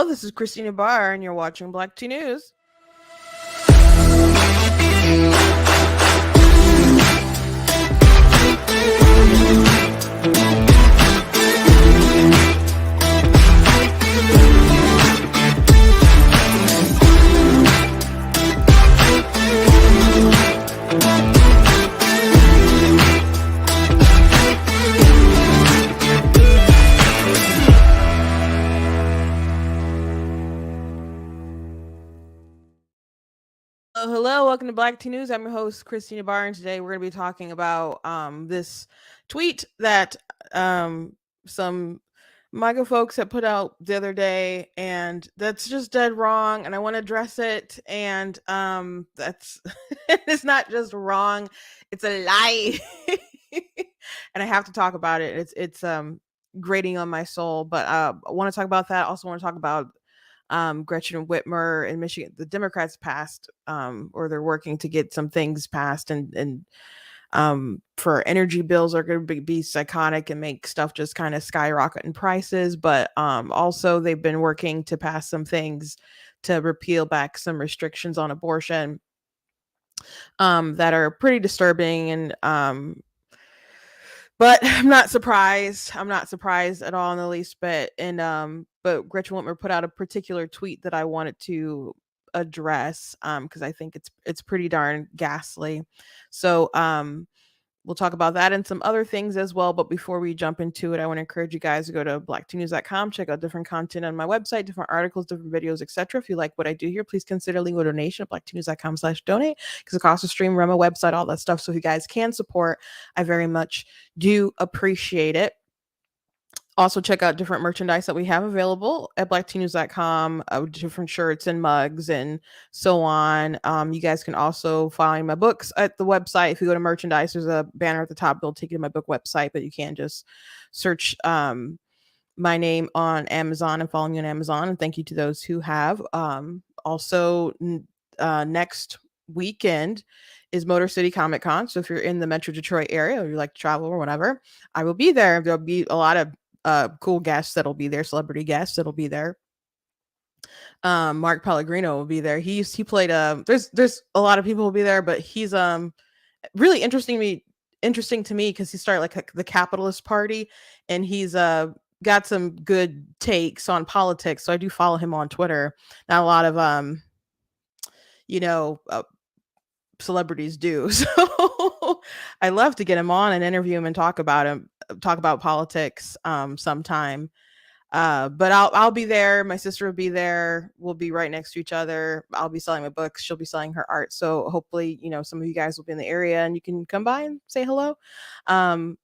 This is Christina Barr, and you're watching Black Tea News. Hello, welcome to Black Tea News. I'm your host, Christina Barr, and today we're going to be talking about this tweet that some MAGA folks have put out the other day, and that's just dead wrong, and I want to address it, and that's it's not just wrong, it's a lie. And I have to talk about it. It's grating on my soul, but I want to talk about that. I also want to talk about Gretchen Whitmer in Michigan. The Democrats passed, or they're working to get some things passed, and for energy bills are going to be psychotic and make stuff just kind of skyrocket in prices. But also they've been working to pass some things to repeal back some restrictions on abortion that are pretty disturbing, and but I'm not surprised. I'm not surprised at all in the least bit. And but Gretchen Whitmer put out a particular tweet that I wanted to address because I think it's pretty darn ghastly. So we'll talk about that and some other things as well. But before we jump into it, I want to encourage you guys to go to blacktnews.com, check out different content on my website, different articles, different videos, etc. If you like what I do here, please consider leaving a donation at blacktnews.com/donate, because it costs a stream, run my website, all that stuff. So if you guys can support, I very much do appreciate it. Also, check out different merchandise that we have available at blacktnews.com, different shirts and mugs and so on. You guys can also find my books at the website. If you go to merchandise, there's a banner at the top. It'll take you to my book website, but you can just search my name on Amazon and follow me on Amazon. And thank you to those who have. Also, next weekend is Motor City Comic Con. So if you're in the Metro Detroit area or you like to travel or whatever, I will be there. There'll be a lot of cool guests that'll be there, celebrity guests that'll be there. Mark Pellegrino will be there. He played there's a lot of people will be there, but he's really interesting to me because he started like the Capitalist Party, and he's got some good takes on politics. So I do follow him on Twitter. Not a lot of celebrities do. So I love to get him on and interview him and talk about politics sometime. But I'll be there. My sister will be there. We'll be right next to each other. I'll be selling my books. She'll be selling her art. So hopefully, some of you guys will be in the area and you can come by and say hello. And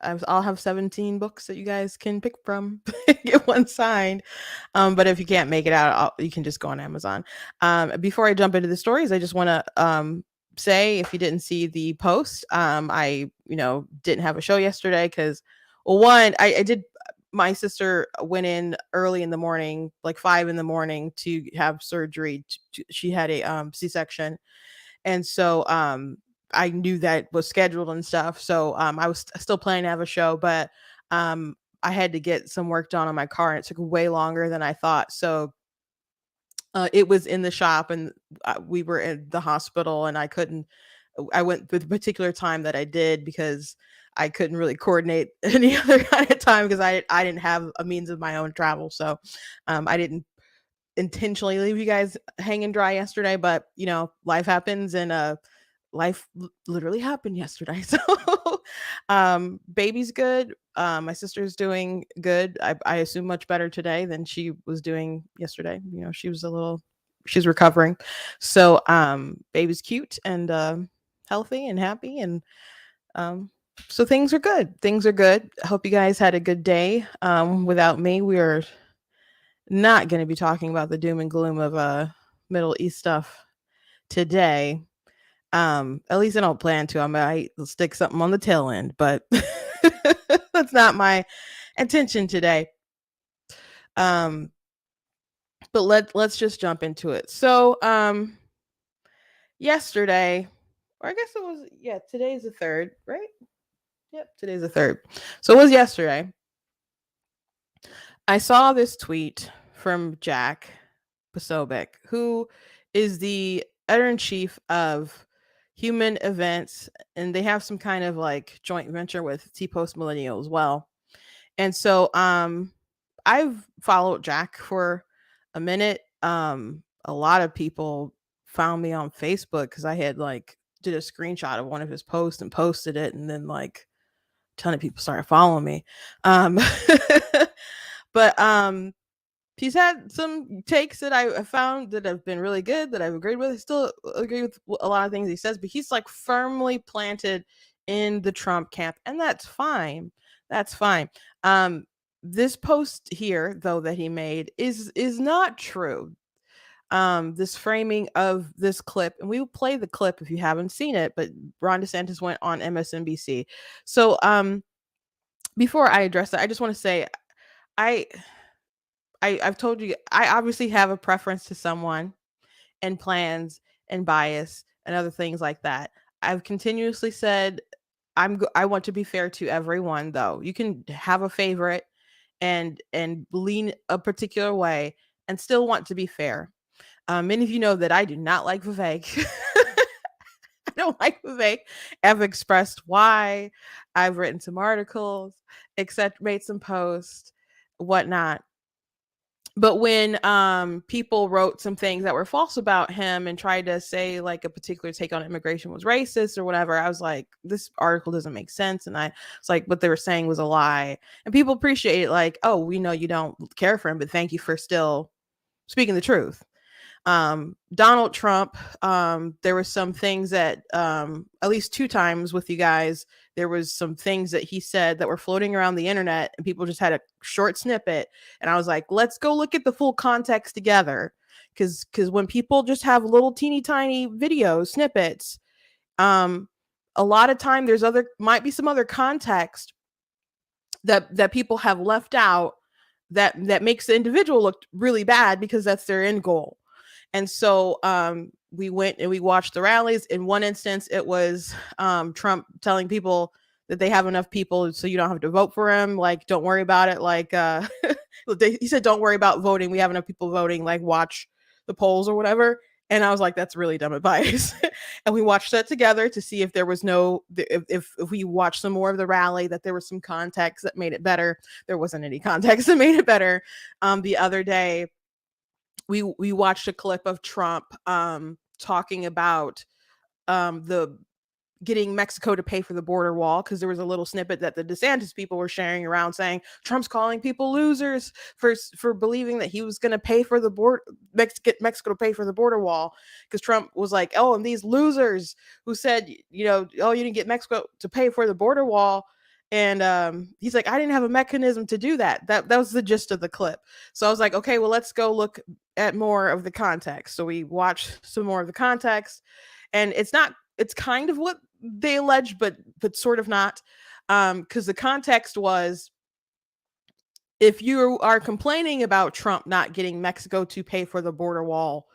I'll have 17 books that you guys can pick from, get one signed. But if you can't make it out, you can just go on Amazon. Before I jump into the stories, I just want to say, if you didn't see the post, I didn't have a show yesterday because, well, one, I did. My sister went in early in the morning, like 5 a.m, to have surgery. She had a C-section, and so I knew that was scheduled and stuff. So I was still planning to have a show, but I had to get some work done on my car, and it took way longer than I thought. So it was in the shop, and we were at the hospital, and I went with a particular time that I did because I couldn't really coordinate any other kind of time because I didn't have a means of my own travel. So I didn't intentionally leave you guys hanging dry yesterday, but life happens, and life literally happened yesterday. So baby's good. My sister's doing good. I assume much better today than she was doing yesterday. She's recovering. So baby's cute and healthy and happy, and so things are good. I hope you guys had a good day. Without me, we are not going to be talking about the doom and gloom of Middle East stuff today. At least I don't plan to. I might stick something on the tail end, but that's not my intention today. But let's just jump into it. So yesterday, or I guess it was, today's the 3rd, right? Yep, today's the 3rd. So it was yesterday. I saw this tweet from Jack Posobiec, who is the editor in chief of Human Events, and they have some kind of like joint venture with T Post Millennial as well. And so I've followed Jack for a minute. A lot of people found me on Facebook because I had like did a screenshot of one of his posts and posted it, and then like a ton of people started following me. Um but he's had some takes that I found that have been really good that I've agreed with. I still agree with a lot of things he says, but he's like firmly planted in the Trump camp, and that's fine. That's fine. Um, this post here, though, that he made is not true. This framing of this clip, and we will play the clip if you haven't seen it. But Ron DeSantis went on MSNBC. So, before I address that, I just want to say I I've told you I obviously have a preference to someone and plans and bias and other things like that. I've continuously said I want to be fair to everyone though. You can have a favorite and lean a particular way and still want to be fair. Many of you know that I do not like Vivek. I don't like Vivek. I've expressed why. I've written some articles, except made some posts, whatnot. But when people wrote some things that were false about him and tried to say like a particular take on immigration was racist or whatever, I was like, this article doesn't make sense. And I was like, what they were saying was a lie. And people appreciate it, like, oh, we know you don't care for him, but thank you for still speaking the truth. Donald Trump, there were some things that at least two times with you guys, there was some things that he said that were floating around the internet and people just had a short snippet. And I was like, let's go look at the full context together. Because when people just have little teeny tiny videos, snippets, um, a lot of time there's other might be some other context that people have left out that makes the individual look really bad because that's their end goal. And so we went and we watched the rallies. In one instance, it was Trump telling people that they have enough people so you don't have to vote for him. Like, don't worry about it. Like, he said, don't worry about voting. We have enough people voting. Like, watch the polls or whatever. And I was like, that's really dumb advice. And we watched that together to see if there was no, if we watched some more of the rally, that there was some context that made it better. There wasn't any context that made it better. The other day, we watched a clip of Trump talking about the getting Mexico to pay for the border wall, because there was a little snippet that the DeSantis people were sharing around saying Trump's calling people losers for believing that he was going to pay for the border, get Mexico to pay for the border wall, because Trump was like, oh, and these losers who said, you know, oh, you didn't get Mexico to pay for the border wall. And he's like, I didn't have a mechanism to do that. That was the gist of the clip. So I was like, okay, well, let's go look at more of the context. So we watched some more of the context, and it's kind of what they allege, but sort of not. Because the context was, if you are complaining about Trump not getting Mexico to pay for the border wall,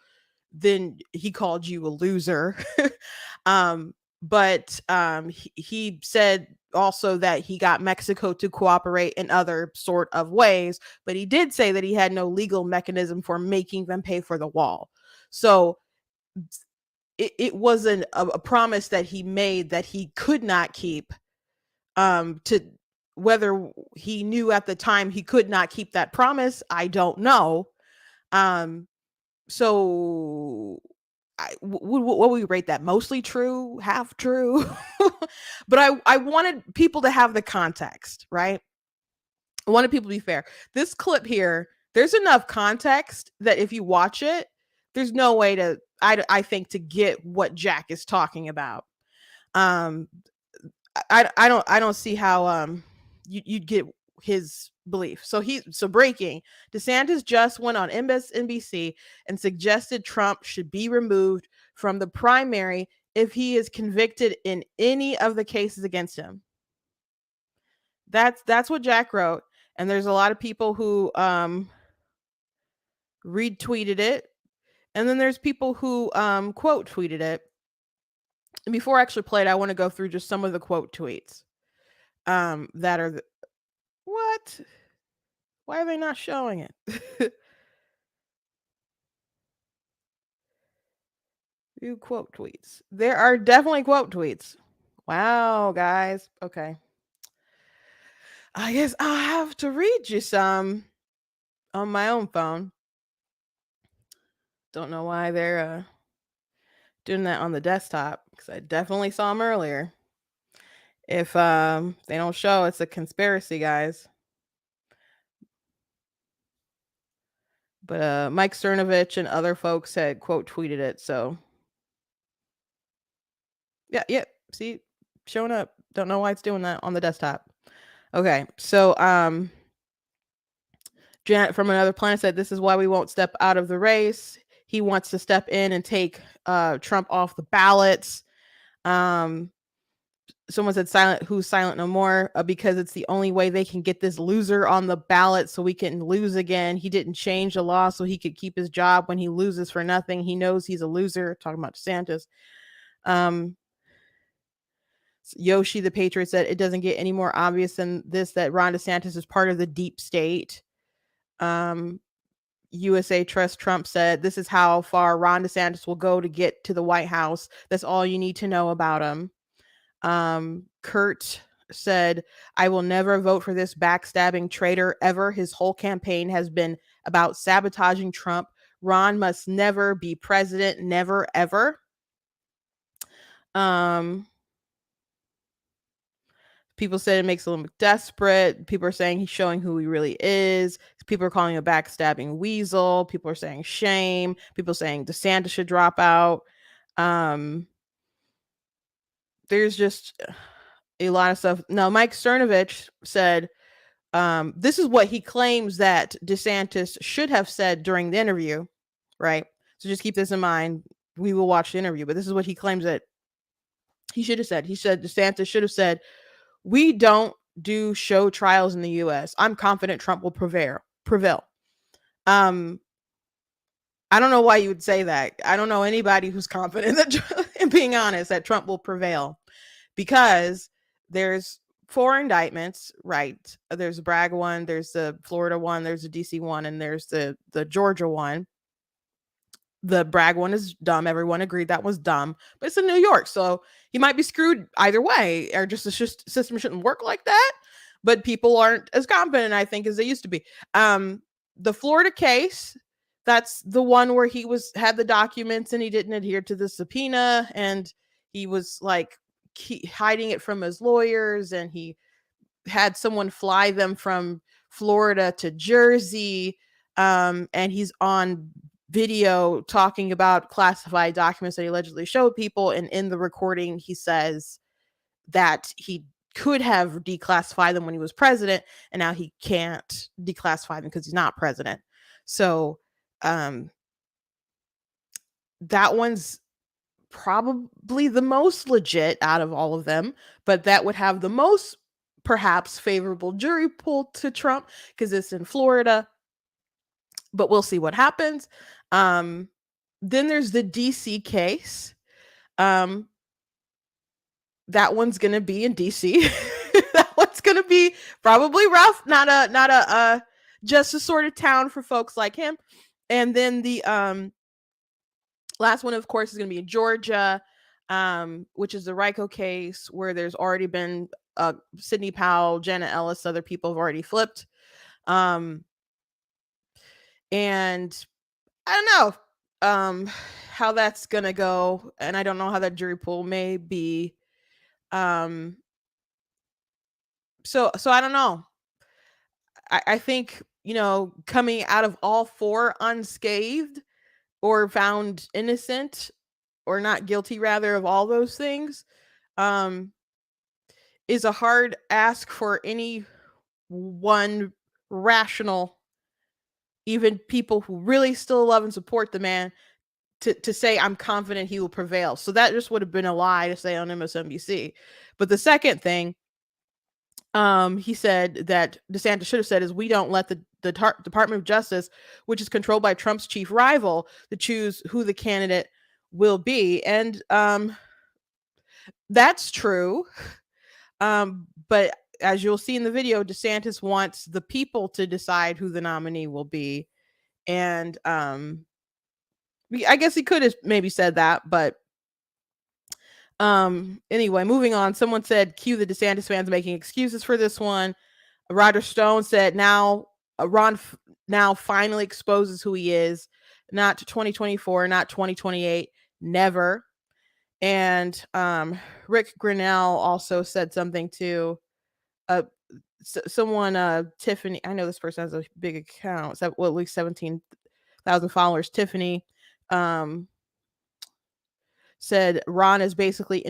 then he called you a loser. He said also that he got Mexico to cooperate in other sort of ways, but he did say that he had no legal mechanism for making them pay for the wall. So it wasn't a promise that he made that he could not keep. To whether he knew at the time he could not keep that promise, I don't know. Um, so what would we rate that? Mostly true, half true. But I wanted people to have the context, right? I wanted people to be fair. This clip here, there's enough context that if you watch it, there's no way to I think to get what Jack is talking about. Um, I don't see how you'd get his belief. So breaking, DeSantis just went on MSNBC and suggested Trump should be removed from the primary if he is convicted in any of the cases against him. That's what Jack wrote, and there's a lot of people who retweeted it, and then there's people who quote tweeted it. And before I actually play it, I want to go through just some of the quote tweets that are what? Why are they not showing it? View quote tweets. There are definitely quote tweets. Wow, guys. Okay. I guess I'll have to read you some on my own phone. Don't know why they're doing that on the desktop because I definitely saw them earlier. If they don't show, it's a conspiracy, guys. But Mike Cernovich and other folks had quote tweeted it. So yeah. See, showing up. Don't know why it's doing that on the desktop. Okay, so Janet from Another Planet said, "This is why we won't step out of the race. He wants to step in and take Trump off the ballots." Um, Someone said, "Silent, who's silent no more," because it's the only way they can get this loser on the ballot so we can lose again. He didn't change the law so he could keep his job when he loses for nothing. He knows he's a loser. Talking about DeSantis. Um, Yoshi the Patriot said, "It doesn't get any more obvious than this that Ron DeSantis is part of the deep state." USA Trust Trump said, "This is how far Ron DeSantis will go to get to the White House. That's all you need to know about him." Kurt said, "I will never vote for this backstabbing traitor ever. His whole campaign has been about sabotaging Trump. Ron must never be president, never, ever." Um, People said it makes him desperate. People are saying he's showing who he really is. People are calling him a backstabbing weasel. People are saying shame. People are saying DeSantis should drop out. There's just a lot of stuff. Now, Mike Cernovich said, this is what he claims that DeSantis should have said during the interview, right? So just keep this in mind. We will watch the interview, but this is what he claims that he should have said. He said DeSantis should have said, "We don't do show trials in the US. I'm confident Trump will prevail." I don't know why you would say that. I don't know anybody who's confident that, in being honest, that Trump will prevail, because there's 4 indictments, right? There's the Bragg one, there's the Florida one, there's the DC one, and there's the Georgia one. The Bragg one is dumb. Everyone agreed that was dumb, but it's in New York, so he might be screwed either way, or just the system shouldn't work like that. But people aren't as confident, I think, as they used to be. The Florida case, that's the one where he had the documents and he didn't adhere to the subpoena, and he was like hiding it from his lawyers, and he had someone fly them from Florida to Jersey, and he's on video talking about classified documents that he allegedly showed people, and in the recording he says that he could have declassified them when he was president, and now he can't declassify them because he's not president. So that one's probably the most legit out of all of them, but that would have the most perhaps favorable jury pool to Trump because it's in Florida. But we'll see what happens. Then there's the DC case. That one's gonna be in DC. That one's gonna be probably rough. Not a just a sort of town for folks like him. And then the last one, of course, is gonna be in Georgia, which is the RICO case, where there's already been Sidney Powell, Janet Ellis, other people have already flipped. And I don't know how that's gonna go, and I don't know how that jury pool may be. So I don't know. I think, coming out of all 4 unscathed or found innocent or not guilty, rather, of all those things, is a hard ask for any one rational, even people who really still love and support the man, to say, "I'm confident he will prevail." So that just would have been a lie to say on MSNBC. But the second thing he said that DeSantis should have said is, "We don't let the Department of Justice, which is controlled by Trump's chief rival, to choose who the candidate will be." And that's true. But as you'll see in the video, DeSantis wants the people to decide who the nominee will be. And I guess he could have maybe said that, but anyway, moving on. Someone said, cue the DeSantis fans making excuses for this one. Roger Stone said, now Ron now finally exposes who he is. Not 2024, not 2028, never. And Rick Grinnell also said something to someone, Tiffany. I know this person has a big account, at least 17,000 followers. Tiffany said Ron is basically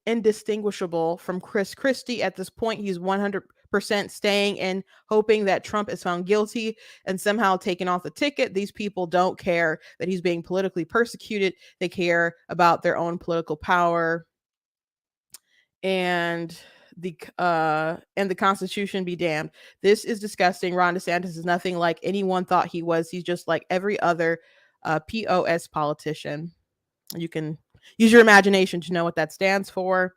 indistinguishable from Chris Christie at this point. He's 100% staying and hoping that Trump is found guilty and somehow taken off the ticket. These people don't care that he's being politically persecuted. They care about their own political power. And the Constitution be damned. This is disgusting. Ron DeSantis is nothing like anyone thought he was. He's just like every other POS politician. You can use your imagination to know what that stands for.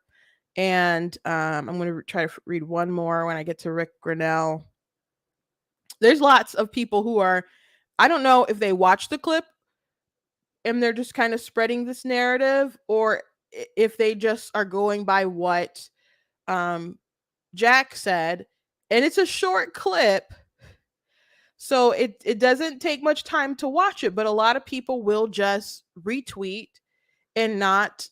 And I'm going to try to read one more when I get to Rick Grinnell. There's lots of people who are, I don't know if they watch the clip and they're just kind of spreading this narrative, or if they just are going by what Jack said. And it's a short clip, so it doesn't take much time to watch it, but a lot of people will just retweet and not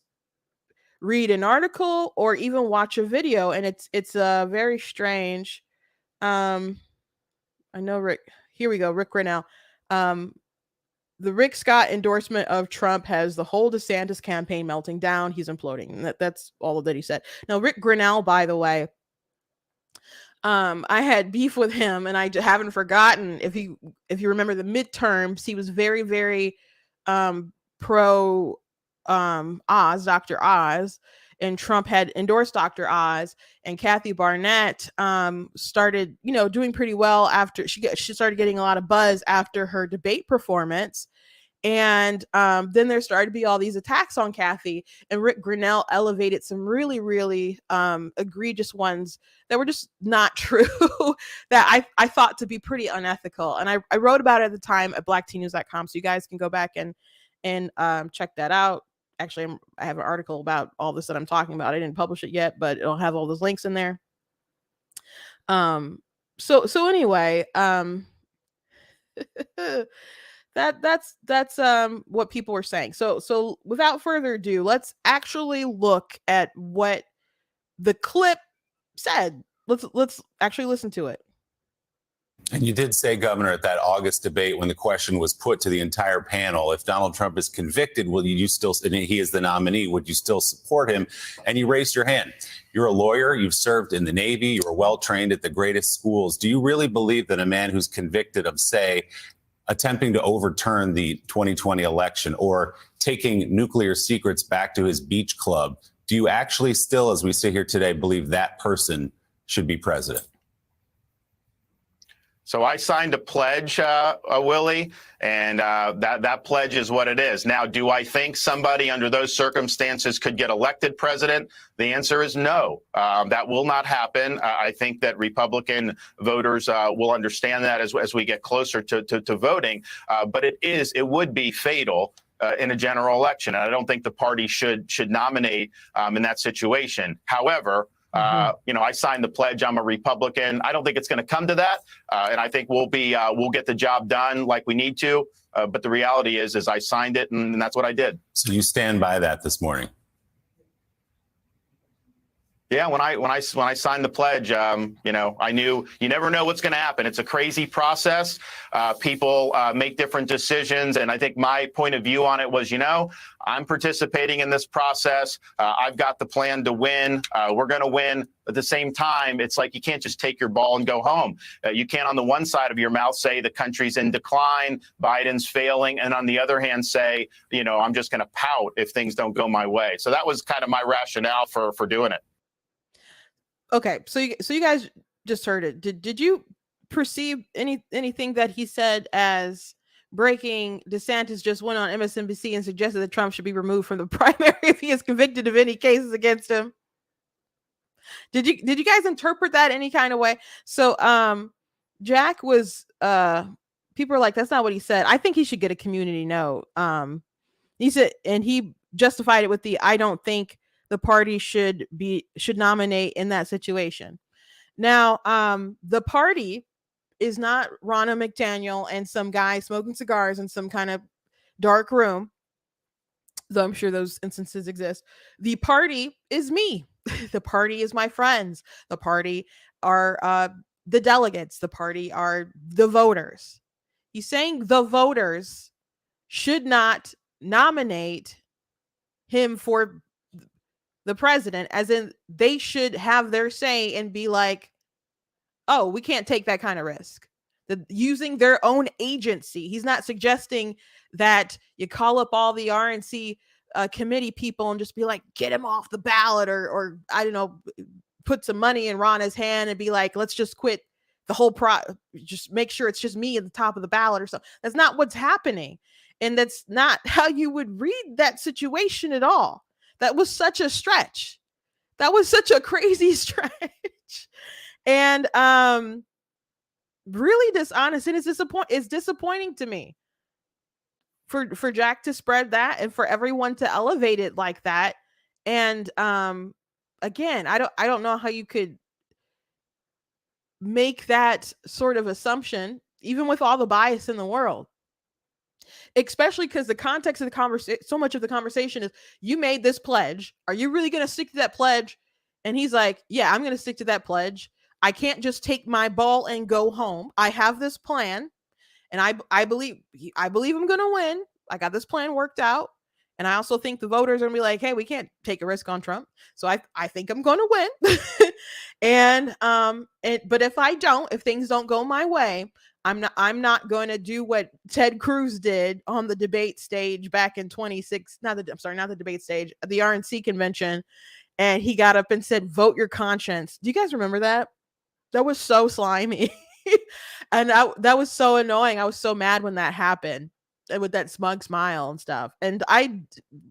read an article or even watch a video. And it's very strange. I know Rick, here we go. Rick Grinnell. The Rick Scott endorsement of Trump has the whole DeSantis campaign melting down. He's imploding. That's all that he said. Now, Rick Grinnell, by the way, I had beef with him, and I haven't forgotten. If you remember the midterms, he was very, very pro Oz, Dr. Oz, and Trump had endorsed Dr. Oz, and Kathy Barnett started, doing pretty well after she started getting a lot of buzz after her debate performance. And then there started to be all these attacks on Kathy, and Rick Grinnell elevated some really, really egregious ones that were just not true, that I thought to be pretty unethical. And I wrote about it at the time at blacktnews.com, so you guys can go back and check that out. Actually, I have an article about all this that I'm talking about. I didn't publish it yet, but it'll have all those links in there. So anyway, that's what people were saying. So without further ado, let's actually look at what the clip said. Let's actually listen to it. And you did say, Governor, at that August debate when the question was put to the entire panel, if Donald Trump is convicted, will you still, and he is the nominee, would you still support him? And you raised your hand. You're a lawyer. You've served in the Navy. You were well trained at the greatest schools. Do you really believe that a man who's convicted of, say, attempting to overturn the 2020 election or taking nuclear secrets back to his beach club, do you actually still, as we sit here today, believe that person should be president? So I signed a pledge, Willie, and that pledge is what it is. Now, do I think somebody under those circumstances could get elected president? The answer is no. That will not happen. I think that Republican voters will understand that as we get closer to voting. But it would be fatal in a general election. And I don't think the party should nominate in that situation. However, I signed the pledge. I'm a Republican. I don't think it's going to come to that. And I think we'll get the job done like we need to. But the reality is I signed it, and that's what I did. So you stand by that this morning? Yeah, when I signed the pledge, I knew you never know what's going to happen. It's a crazy process. People make different decisions. And I think my point of view on it was, I'm participating in this process. I've got the plan to win. We're going to win. At the same time, it's like you can't just take your ball and go home. You can't on the one side of your mouth say the country's in decline, Biden's failing, and on the other hand say, I'm just going to pout if things don't go my way. So that was kind of my rationale for doing it. Okay, so you guys just heard it. Did you perceive anything that he said as breaking? DeSantis just went on MSNBC and suggested that Trump should be removed from the primary if he is convicted of any cases against him. Did you guys interpret that any kind of way? So Jack was people are like, that's not what he said. I think he should get a community note. He said, and he justified it with I don't think the party should nominate in that situation. Now, the party is not Ronna McDaniel and some guy smoking cigars in some kind of dark room, though I'm sure those instances exist. The party is me. The party is my friends. The party are the delegates. The party are the voters. He's saying the voters should not nominate him for the president, as in they should have their say and be like, oh, we can't take that kind of risk. Using their own agency. He's not suggesting that you call up all the RNC committee people and just be like, get him off the ballot, or I don't know, put some money in Ronna's hand and be like, let's just quit the whole just make sure it's just me at the top of the ballot or something. That's not what's happening. And that's not how you would read that situation at all. That was such a stretch. That was such a crazy stretch. And really dishonest, and it's disappointing to me for Jack to spread that and for everyone to elevate it like that. And again, I don't know how you could make that sort of assumption, even with all the bias in the world. Especially because the context of the conversation, so much of the conversation is, you made this pledge. Are you really going to stick to that pledge? And he's like, yeah, I'm going to stick to that pledge. I can't just take my ball and go home. I have this plan, and I believe I'm going to win. I got this plan worked out. And I also think the voters are going to be like, hey, we can't take a risk on Trump. So I think I'm going to win. But if things don't go my way, I'm not going to do what Ted Cruz did on the debate stage back in 26. Not the debate stage, the RNC convention. And he got up and said, vote your conscience. Do you guys remember that? That was so slimy. And that was so annoying. I was so mad when that happened, with that smug smile and stuff. And I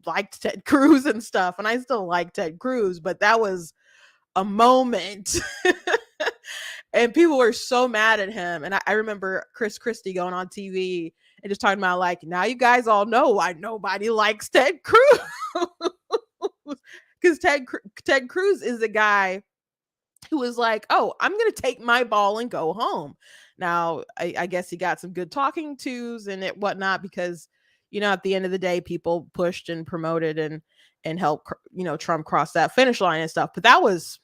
liked Ted Cruz and stuff, and I still like Ted Cruz, but that was a moment. And people were so mad at him. And I remember Chris Christie going on TV and just talking about, like, now you guys all know why nobody likes Ted Cruz. Because Ted Cruz is the guy who was like, oh, I'm going to take my ball and go home. Now, I guess he got some good talking tos and whatnot, because, at the end of the day, people pushed and promoted and helped, Trump cross that finish line and stuff. But that was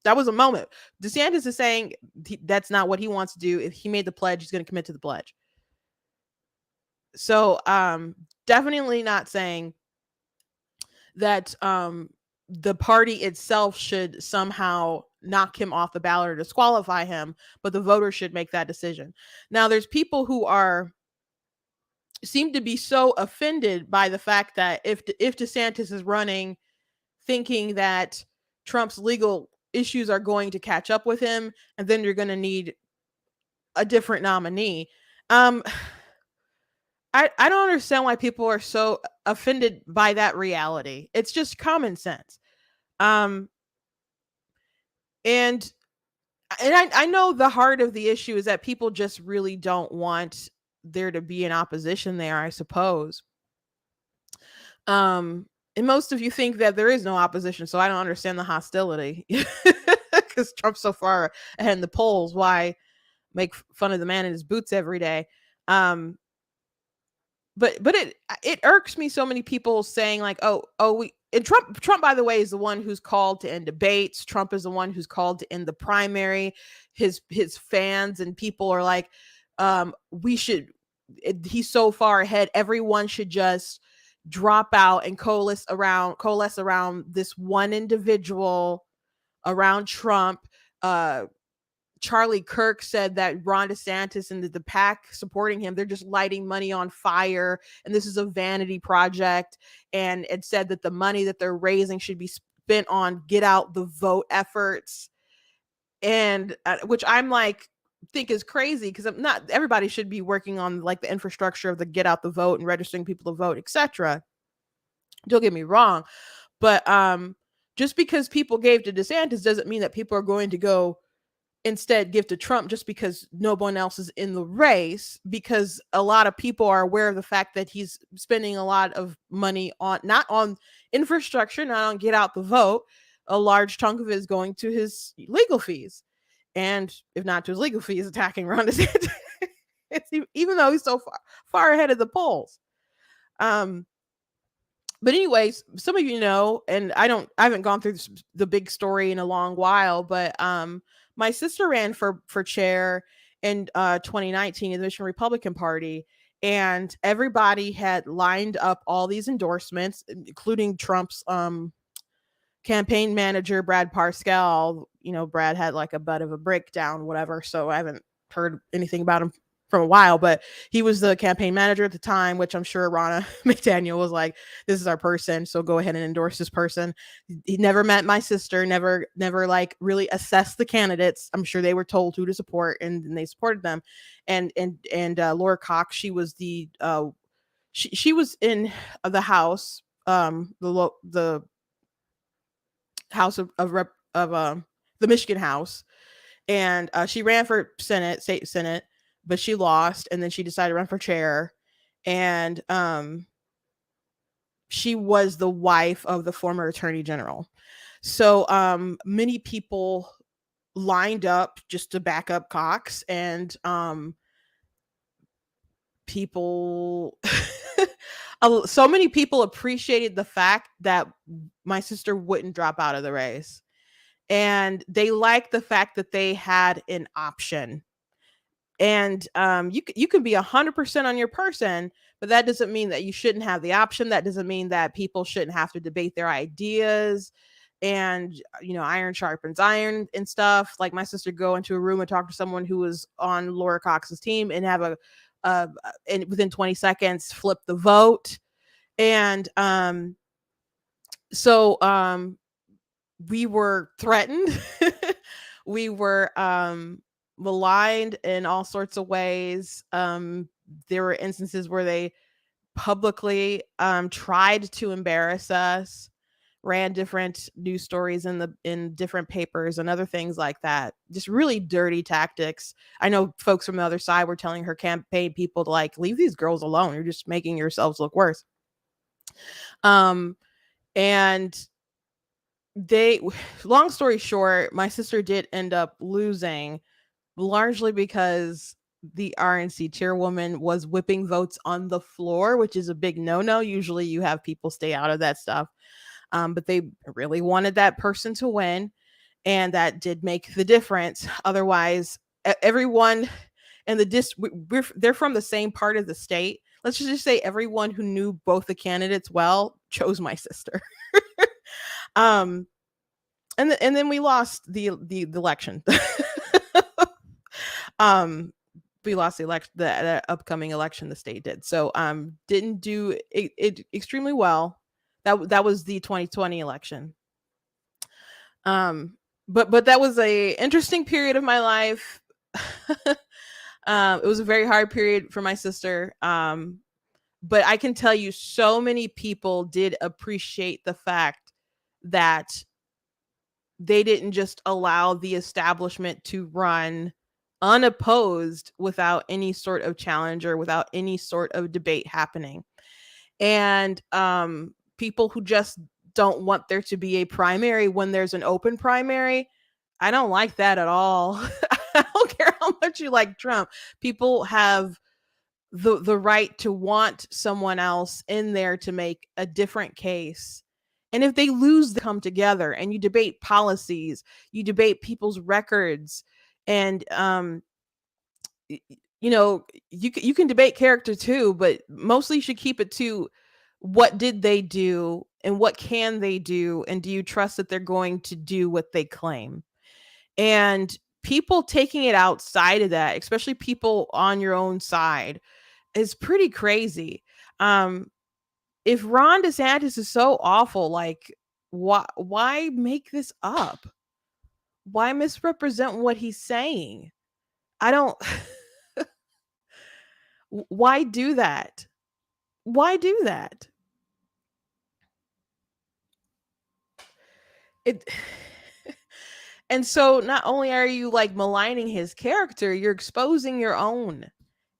that was a moment. DeSantis is saying that's not what he wants to do. If he made the pledge, he's going to commit to the pledge. So definitely not saying that the party itself should somehow knock him off the ballot or disqualify him, but the voters should make that decision. Now, there's people who seem to be so offended by the fact that if DeSantis is running, thinking that Trump's legal issues are going to catch up with him, and then you're going to need a different nominee. I don't understand why people are so offended by that reality. It's just common sense. And I know the heart of the issue is that people just really don't want there to be an opposition there, I suppose. And most of you think that there is no opposition, so I don't understand the hostility. Because Trump's so far ahead in the polls, why make fun of the man in his boots every day? But it irks me, so many people saying, like, Trump, by the way, is the one who's called to end debates. Trump is the one who's called to end the primary. His fans and people are like, he's so far ahead. Everyone should just drop out and coalesce around this one individual, around Trump. Charlie Kirk said that Ron DeSantis and the PAC supporting him, they're just lighting money on fire, and this is a vanity project. And it said that the money that they're raising should be spent on get out the vote efforts, and which I'm like, think is crazy, because not everybody should be working on like the infrastructure of the get out the vote and registering people to vote, etc. Don't get me wrong, but just because people gave to DeSantis doesn't mean that people are going to go instead give to Trump just because no one else is in the race, because a lot of people are aware of the fact that he's spending a lot of money on, not on infrastructure, not on get out the vote. A large chunk of it is going to his legal fees. And if not to his legal fees, attacking Ron DeSantis, even though he's so far ahead of the polls. But anyways, some of you know, and I haven't gone through the big story in a long while, but my sister ran for chair in 2019 in the Michigan Republican Party, and everybody had lined up all these endorsements, including Trump's campaign manager, Brad Parscale. You know, Brad had like a bit of a breakdown, whatever, so I haven't heard anything about him from a while, but he was the campaign manager at the time, which I'm sure Ronna McDaniel was like, this is our person, so go ahead and endorse this person. He never met my sister, never like really assessed the candidates. I'm sure they were told who to support, and they supported them. And Laura Cox, she was the she was in the House, the House of the Michigan House, and she ran for state Senate, but she lost, and then she decided to run for chair. And she was the wife of the former attorney general. So many people lined up just to back up Cox, and people so many people appreciated the fact that my sister wouldn't drop out of the race, and they liked the fact that they had an option. And you can be 100% on your person, but that doesn't mean that you shouldn't have the option. That doesn't mean that people shouldn't have to debate their ideas. And iron sharpens iron and stuff. Like, my sister go into a room and talk to someone who was on Laura Cox's team and have and within 20 seconds flip the vote. And so we were threatened. We were maligned in all sorts of ways. There were instances where they publicly tried to embarrass us, ran different news stories in different papers and other things like that. Just really dirty tactics. I know folks from the other side were telling her campaign people to like, leave these girls alone. You're just making yourselves look worse. And long story short, my sister did end up losing, largely because the RNC chairwoman was whipping votes on the floor, which is a big no-no. Usually you have people stay out of that stuff. But they really wanted that person to win, and that did make the difference. Otherwise, everyone in the they're from the same part of the state. Let's just say everyone who knew both the candidates well chose my sister. And then we lost the election. We lost the upcoming election. The state did. So didn't do it extremely well. That was the 2020 election. But that was a interesting period of my life. It was a very hard period for my sister. But I can tell you, so many people did appreciate the fact that they didn't just allow the establishment to run unopposed without any sort of challenge or without any sort of debate happening. And people who just don't want there to be a primary when there's an open primary, I don't like that at all. I don't care how much you like Trump. People have the right to want someone else in there to make a different case. And if they lose, they come together and you debate policies, you debate people's records, and you can debate character too, but mostly you should keep it to what did they do and what can they do, and do you trust that they're going to do what they claim? And people taking it outside of that, especially people on your own side, is pretty crazy. If Ron DeSantis is so awful, like, why make this up? Why misrepresent what he's saying? I don't. Why do that? Why do that? it and so not only are you like maligning his character, you're exposing your own.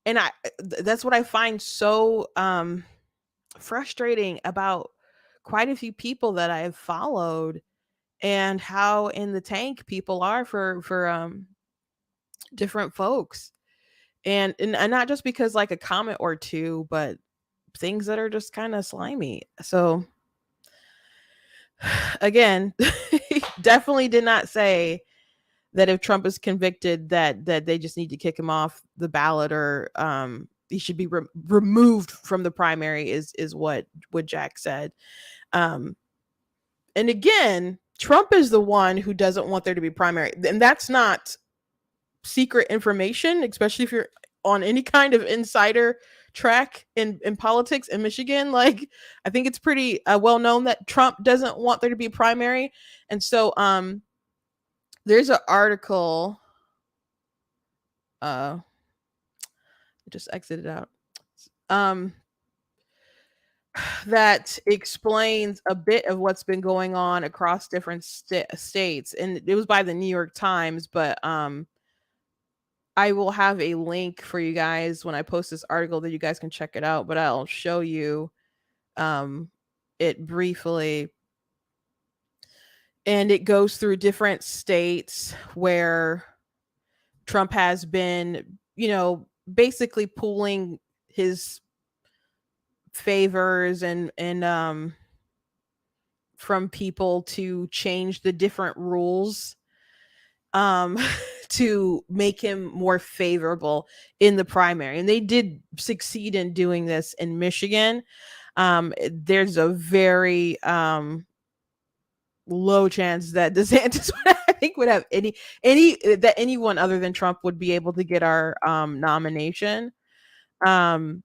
And that's what I find so frustrating about quite a few people that I've followed, and how in the tank people are for different folks. And not just because like a comment or two, but things that are just kind of slimy. So again, definitely did not say that if Trump is convicted that they just need to kick him off the ballot, or he should be removed from the primary is what Jack said. Um and again, Trump is the one who doesn't want there to be primary, and that's not secret information, especially if you're on any kind of insider track in politics in Michigan. Like, I think it's pretty well known that Trump doesn't want there to be a primary. And so there's an article I just exited out um that explains a bit of what's been going on across different states, and it was by the New York Times, but I will have a link for you guys when I post this article that you guys can check it out, but I'll show you um it briefly. And it goes through different states where Trump has been, basically pooling his favors and from people to change the different rules um to make him more favorable in the primary. And they did succeed in doing this in Michigan. There's a very low chance that DeSantis I think would have any that anyone other than Trump would be able to get our nomination. Um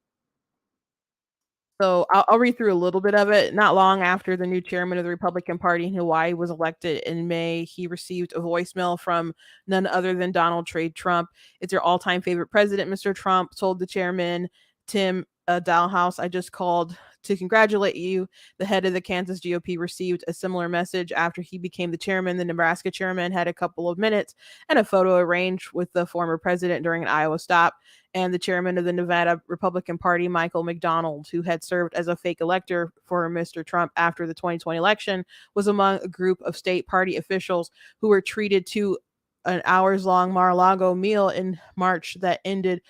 so I'll read through a little bit of it. Not long after the new chairman of the Republican Party in Hawaii was elected in May, he received a voicemail from none other than Donald Trade Trump. "It's your all-time favorite president, Mr. Trump," told the chairman, Tim Dalhouse. "I just called to congratulate you." The head of the Kansas GOP received a similar message after he became the chairman. The Nebraska chairman had a couple of minutes and a photo arranged with the former president during an Iowa stop. And the chairman of the Nevada Republican Party, Michael McDonald, who had served as a fake elector for Mr. Trump after the 2020 election, was among a group of state party officials who were treated to an hours-long Mar-a-Lago meal in March that ended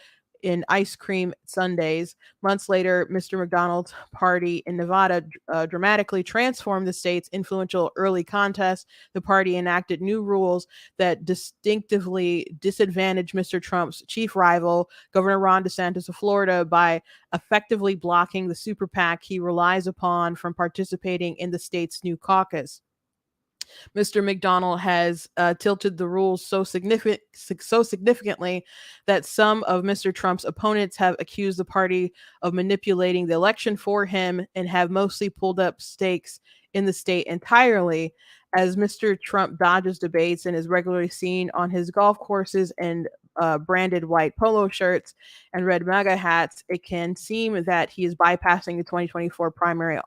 in ice cream sundaes. Months later, Mr. McDonald's party in Nevada dramatically transformed the state's influential early contest. The party enacted new rules that distinctively disadvantaged Mr. Trump's chief rival, Governor Ron DeSantis of Florida, by effectively blocking the super PAC he relies upon from participating in the state's new caucus. Mr. McDonald has tilted the rules so significantly that some of Mr. Trump's opponents have accused the party of manipulating the election for him and have mostly pulled up stakes in the state entirely. As Mr. Trump dodges debates and is regularly seen on his golf courses and branded white polo shirts and red MAGA hats, it can seem that he is bypassing the 2024 primary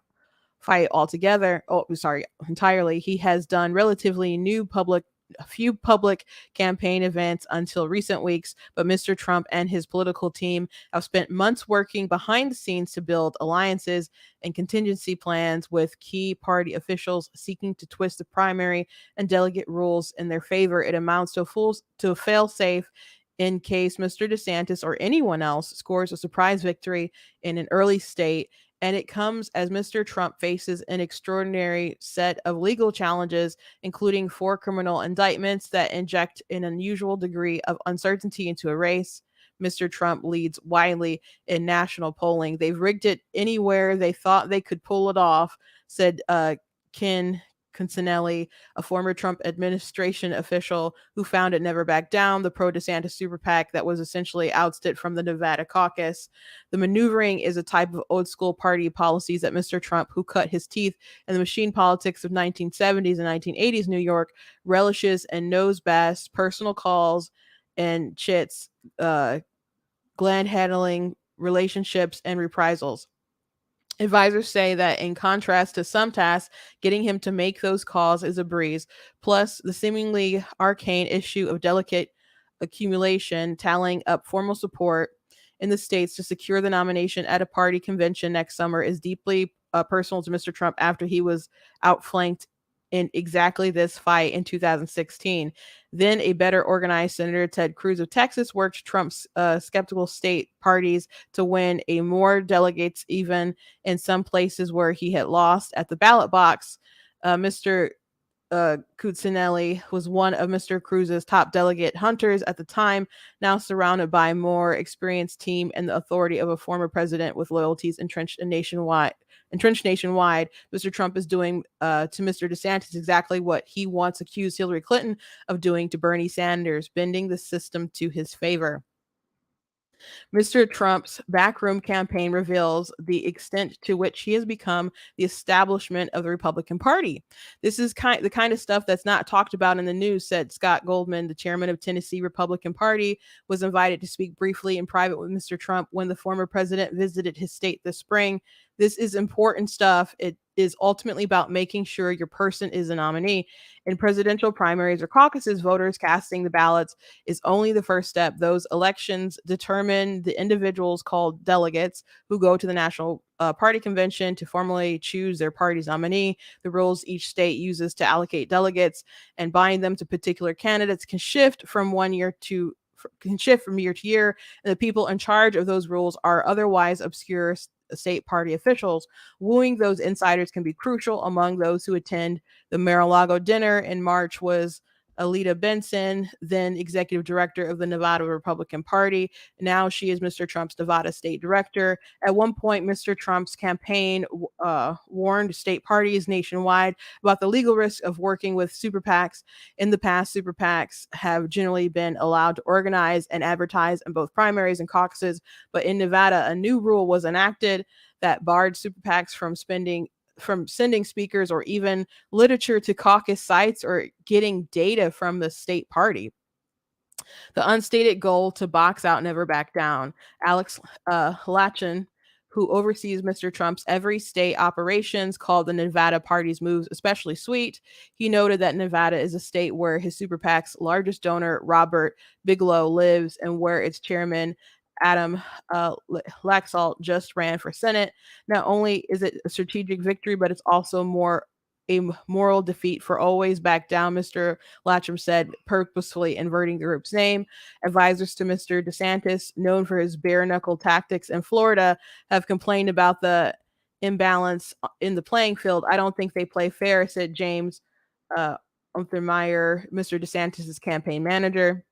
fight altogether. Oh, sorry, entirely. He has done relatively a few public campaign events until recent weeks, but Mr. Trump and his political team have spent months working behind the scenes to build alliances and contingency plans with key party officials seeking to twist the primary and delegate rules in their favor. It amounts to a fail-safe in case Mr. DeSantis or anyone else scores a surprise victory in an early state. And it comes as Mr. Trump faces an extraordinary set of legal challenges, including 4 criminal indictments that inject an unusual degree of uncertainty into a race. Mr. Trump leads widely in national polling. They've rigged it anywhere they thought they could pull it off, said Ken Cuccinelli, a former Trump administration official who founded Never Back Down, the pro-DeSantis super PAC that was essentially ousted from the Nevada caucus. The maneuvering is a type of old-school party policies that Mr. Trump, who cut his teeth in the machine politics of 1970s and 1980s New York, relishes and knows best. Personal calls and chits, gland handling, relationships, and reprisals. Advisors say that in contrast to some tasks, getting him to make those calls is a breeze. Plus, the seemingly arcane issue of delegate accumulation, tallying up formal support in the states to secure the nomination at a party convention next summer is deeply personal to Mr. Trump after he was outflanked in exactly this fight in 2016. Then a better organized Senator Ted Cruz of Texas worked Trump's skeptical state parties to win a more delegates, even in some places where he had lost at the ballot box. Mr. Cuccinelli was one of Mr. Cruz's top delegate hunters at the time, now surrounded by a more experienced team and the authority of a former president with loyalties entrenched nationwide. Mr. Trump is doing to Mr. DeSantis exactly what he once accused Hillary Clinton of doing to Bernie Sanders, bending the system to his favor. Mr. Trump's backroom campaign reveals the extent to which he has become the establishment of the Republican Party. This is the kind of stuff that's not talked about in the news, said Scott Goldman, the chairman of Tennessee Republican Party, was invited to speak briefly in private with Mr. Trump when the former president visited his state this spring. This is important stuff. It is ultimately about making sure your person is a nominee. In presidential primaries or caucuses, voters casting the ballots is only the first step. Those elections determine the individuals called delegates who go to the national party convention to formally choose their party's nominee. The rules each state uses to allocate delegates and bind them to particular candidates can shift from year to year, and the people in charge of those rules are otherwise obscure state party officials. Wooing those insiders can be crucial. Among those who attend the Mar-a-Lago dinner in March was Alita Benson, then executive director of the Nevada Republican Party. Now she is Mr. Trump's Nevada state director. At one point, Mr. Trump's campaign warned state parties nationwide about the legal risk of working with super PACs. In the past, super PACs have generally been allowed to organize and advertise in both primaries and caucuses, but in Nevada, a new rule was enacted that barred super PACs from sending speakers or even literature to caucus sites or getting data from the state party. The unstated goal to box out, never back down. Alex Lachin, who oversees Mr. Trump's every state operations, called the Nevada party's moves especially sweet. He noted that Nevada is a state where his super PAC's largest donor, Robert Bigelow, lives and where its chairman, Adam Laxalt, just ran for Senate. Not only is it a strategic victory, but it's also a moral defeat for always back down, Mr. Latcham said, purposefully inverting the group's name. Advisors to Mr. DeSantis, known for his bare knuckle tactics in Florida, have complained about the imbalance in the playing field. I don't think they play fair, said James Untermeyer, Mr. DeSantis' campaign manager.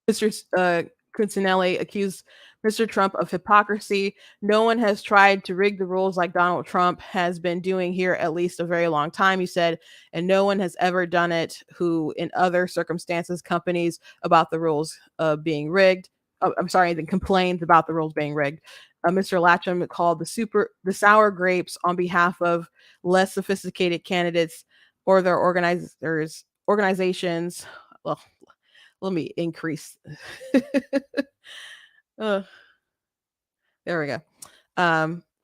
Mr. Cuccinelli accused Mr. Trump of hypocrisy. No one has tried to rig the rules like Donald Trump has been doing here at least a very long time, he said, and no one has ever done it who, in other circumstances, companies about the rules being rigged. Then complained about the rules being rigged. Mr. Latcham called the sour grapes on behalf of less sophisticated candidates or their organizations. Well, let me increase. There we go.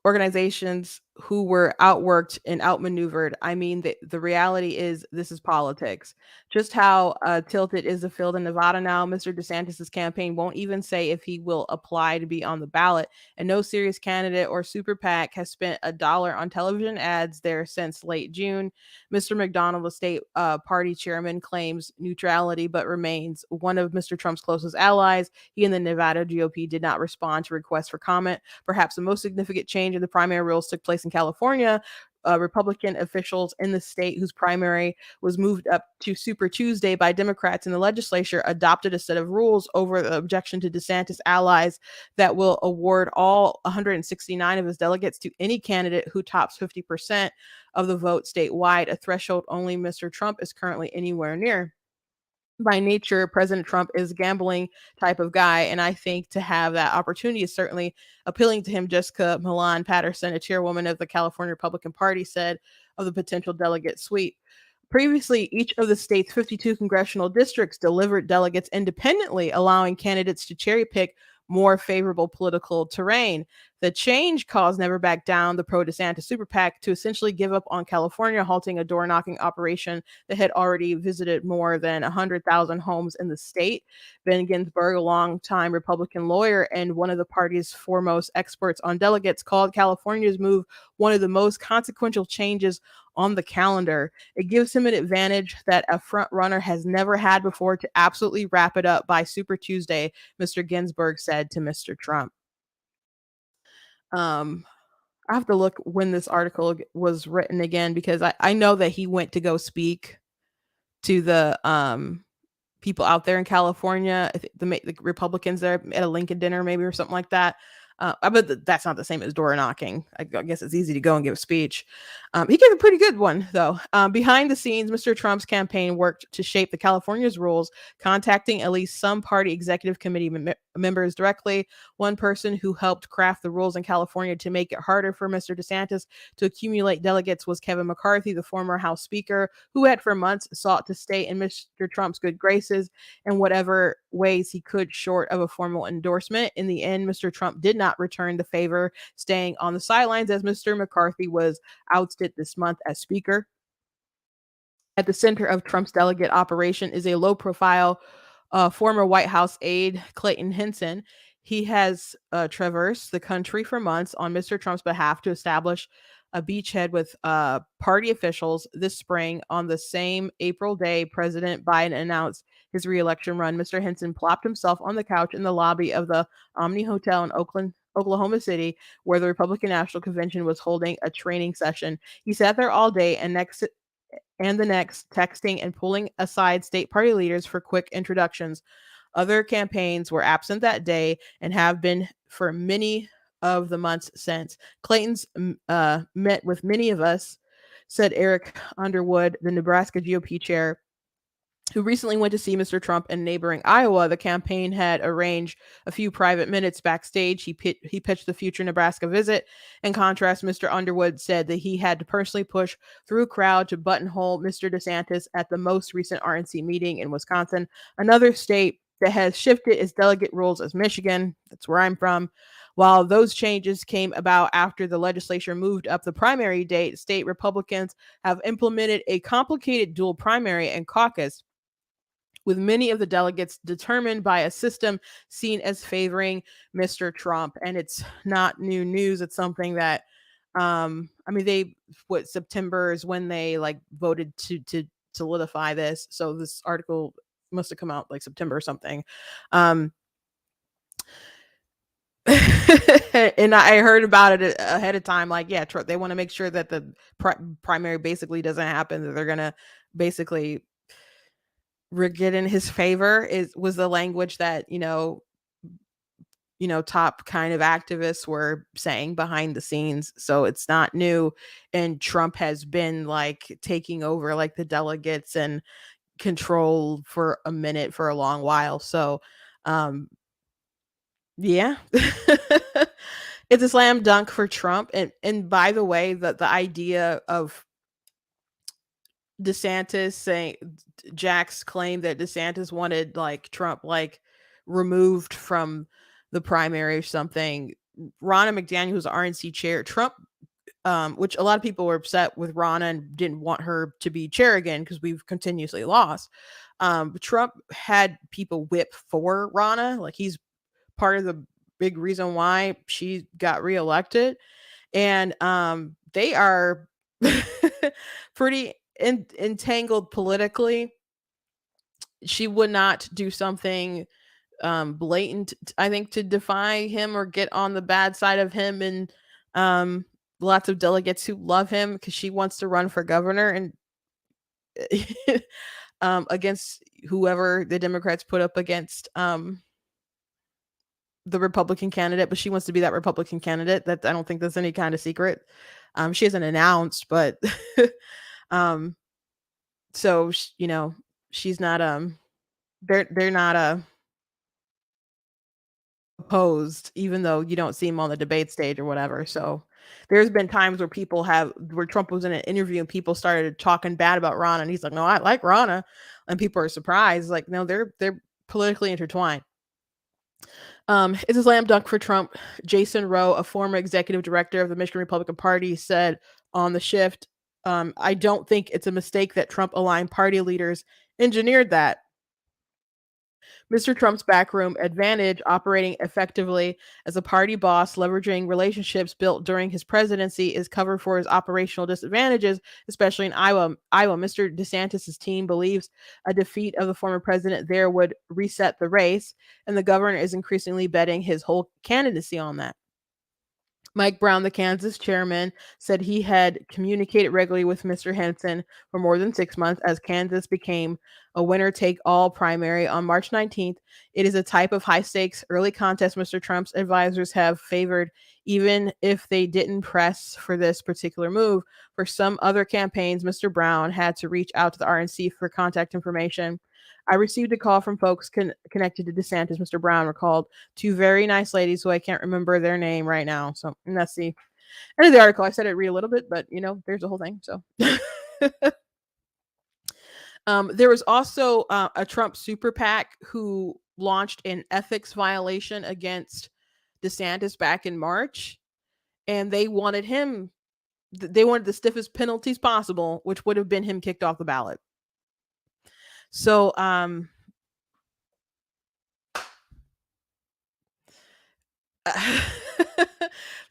Organizations who were outworked and outmaneuvered. I mean, the reality is this is politics. Just how tilted is the field in Nevada now? Mr. DeSantis' campaign won't even say if he will apply to be on the ballot, and no serious candidate or super PAC has spent $1 on television ads there since late June. Mr. McDonald, the state party chairman, claims neutrality but remains one of Mr. Trump's closest allies. He and the Nevada GOP did not respond to requests for comment. Perhaps the most significant change in the primary rules took place in California. Republican officials in the state whose primary was moved up to Super Tuesday by Democrats in the legislature adopted a set of rules over the objection to DeSantis allies that will award all 169 of his delegates to any candidate who tops 50% of the vote statewide, a threshold only Mr. Trump is currently anywhere near. By nature, President Trump is a gambling type of guy, and I think to have that opportunity is certainly appealing to him. Jessica Milan Patterson, a chairwoman of the California Republican Party, said of the potential delegate sweep. Previously, each of the state's 52 congressional districts delivered delegates independently, allowing candidates to cherry pick more favorable political terrain. The change caused Never Back Down, the pro-DeSantis super PAC, to essentially give up on California, halting a door-knocking operation that had already visited more than 100,000 homes in the state. Ben Ginsburg, a longtime Republican lawyer and one of the party's foremost experts on delegates, called California's move one of the most consequential changes on the calendar. It gives him an advantage that a front runner has never had before to absolutely wrap it up by Super Tuesday, Mr. Ginsburg said to Mr. Trump. I have to look when this article was written again, because I know that he went to go speak to the people out there in California, the Republicans there at a Lincoln dinner maybe or something like that. I bet that's not the same as door knocking. I guess it's easy to go and give a speech. He gave a pretty good one, though. Behind the scenes, Mr. Trump's campaign worked to shape the California's rules, contacting at least some party executive committee members directly. One person who helped craft the rules in California to make it harder for Mr. DeSantis to accumulate delegates was Kevin McCarthy, the former House Speaker, who had for months sought to stay in Mr. Trump's good graces in whatever ways he could, short of a formal endorsement. In the end, Mr. Trump did not return the favor, staying on the sidelines as Mr. McCarthy was ousted this month as Speaker. At the center of Trump's delegate operation is a low-profile former White House aide, Clayton Hinson. He has traversed the country for months on Mr. Trump's behalf to establish a beachhead with party officials. This spring, on the same April day President Biden announced his re-election run, Mr. Hinson plopped himself on the couch in the lobby of the Omni Hotel in Oklahoma City, where the Republican National Convention was holding a training session. He sat there all day and the next, texting and pulling aside state party leaders for quick introductions. Other campaigns were absent that day and have been for many of the months since. Clayton's met with many of us, said Eric Underwood, the Nebraska GOP chair, who recently went to see Mr. Trump in neighboring Iowa. The campaign had arranged a few private minutes backstage. He pitched the future Nebraska visit. In contrast, Mr. Underwood said that he had to personally push through a crowd to buttonhole Mr. DeSantis at the most recent RNC meeting in Wisconsin. Another state that has shifted its delegate rules is Michigan. That's where I'm from. While those changes came about after the legislature moved up the primary date, state Republicans have implemented a complicated dual primary and caucus, with many of the delegates determined by a system seen as favoring Mr. Trump. And it's not new news. It's something that, September is when they voted to solidify this. So this article must have come out like September or something. And I heard about it ahead of time. They want to make sure that the primary basically doesn't happen, that they're going to basically get in his favor was the language that, top kind of activists were saying behind the scenes. So it's not new. And Trump has been taking over the delegates and control for a minute, for a long while. So, yeah, it's a slam dunk for Trump. And by the way, the idea of DeSantis saying, Jack's claim that DeSantis wanted Trump removed from the primary or something. Ronna McDaniel, who's the RNC chair, Trump, which a lot of people were upset with Ronna and didn't want her to be chair again because we've continuously lost. Trump had people whip for Ronna. He's part of the big reason why she got reelected. And they are pretty entangled politically. She would not do something blatant, I think, to defy him or get on the bad side of him. And lots of delegates who love him because she wants to run for governor and against whoever the Democrats put up against the Republican candidate, but she wants to be that Republican candidate. That I don't think that's any kind of secret. She hasn't announced, but so she's not they're not opposed, even though you don't see him on the debate stage or whatever. So there's been times where Trump was in an interview and people started talking bad about Ronna, and he's like, no, I like Ronna, and people are surprised. No, they're politically intertwined. It's a slam dunk for Trump. Jason Rowe, a former executive director of the Michigan Republican Party, said on The Shift, I don't think it's a mistake that Trump aligned party leaders engineered that. Mr. Trump's backroom advantage, operating effectively as a party boss, leveraging relationships built during his presidency, is covered for his operational disadvantages, especially in Iowa. Mr. DeSantis' team believes a defeat of the former president there would reset the race, and the governor is increasingly betting his whole candidacy on that. Mike Brown, the Kansas chairman, said he had communicated regularly with Mr. Henson for more than 6 months as Kansas became a winner-take-all primary on March 19th. It is a type of high-stakes early contest Mr. Trump's advisors have favored, even if they didn't press for this particular move. For some other campaigns, Mr. Brown had to reach out to the RNC for contact information. I received a call from folks connected to DeSantis, Mr. Brown recalled. Two very nice ladies who I can't remember their name right now. So, and that's the end of the article. I said it read a little bit, but there's the whole thing. So, there was also a Trump super PAC who launched an ethics violation against DeSantis back in March, and they wanted the stiffest penalties possible, which would have been him kicked off the ballot. So,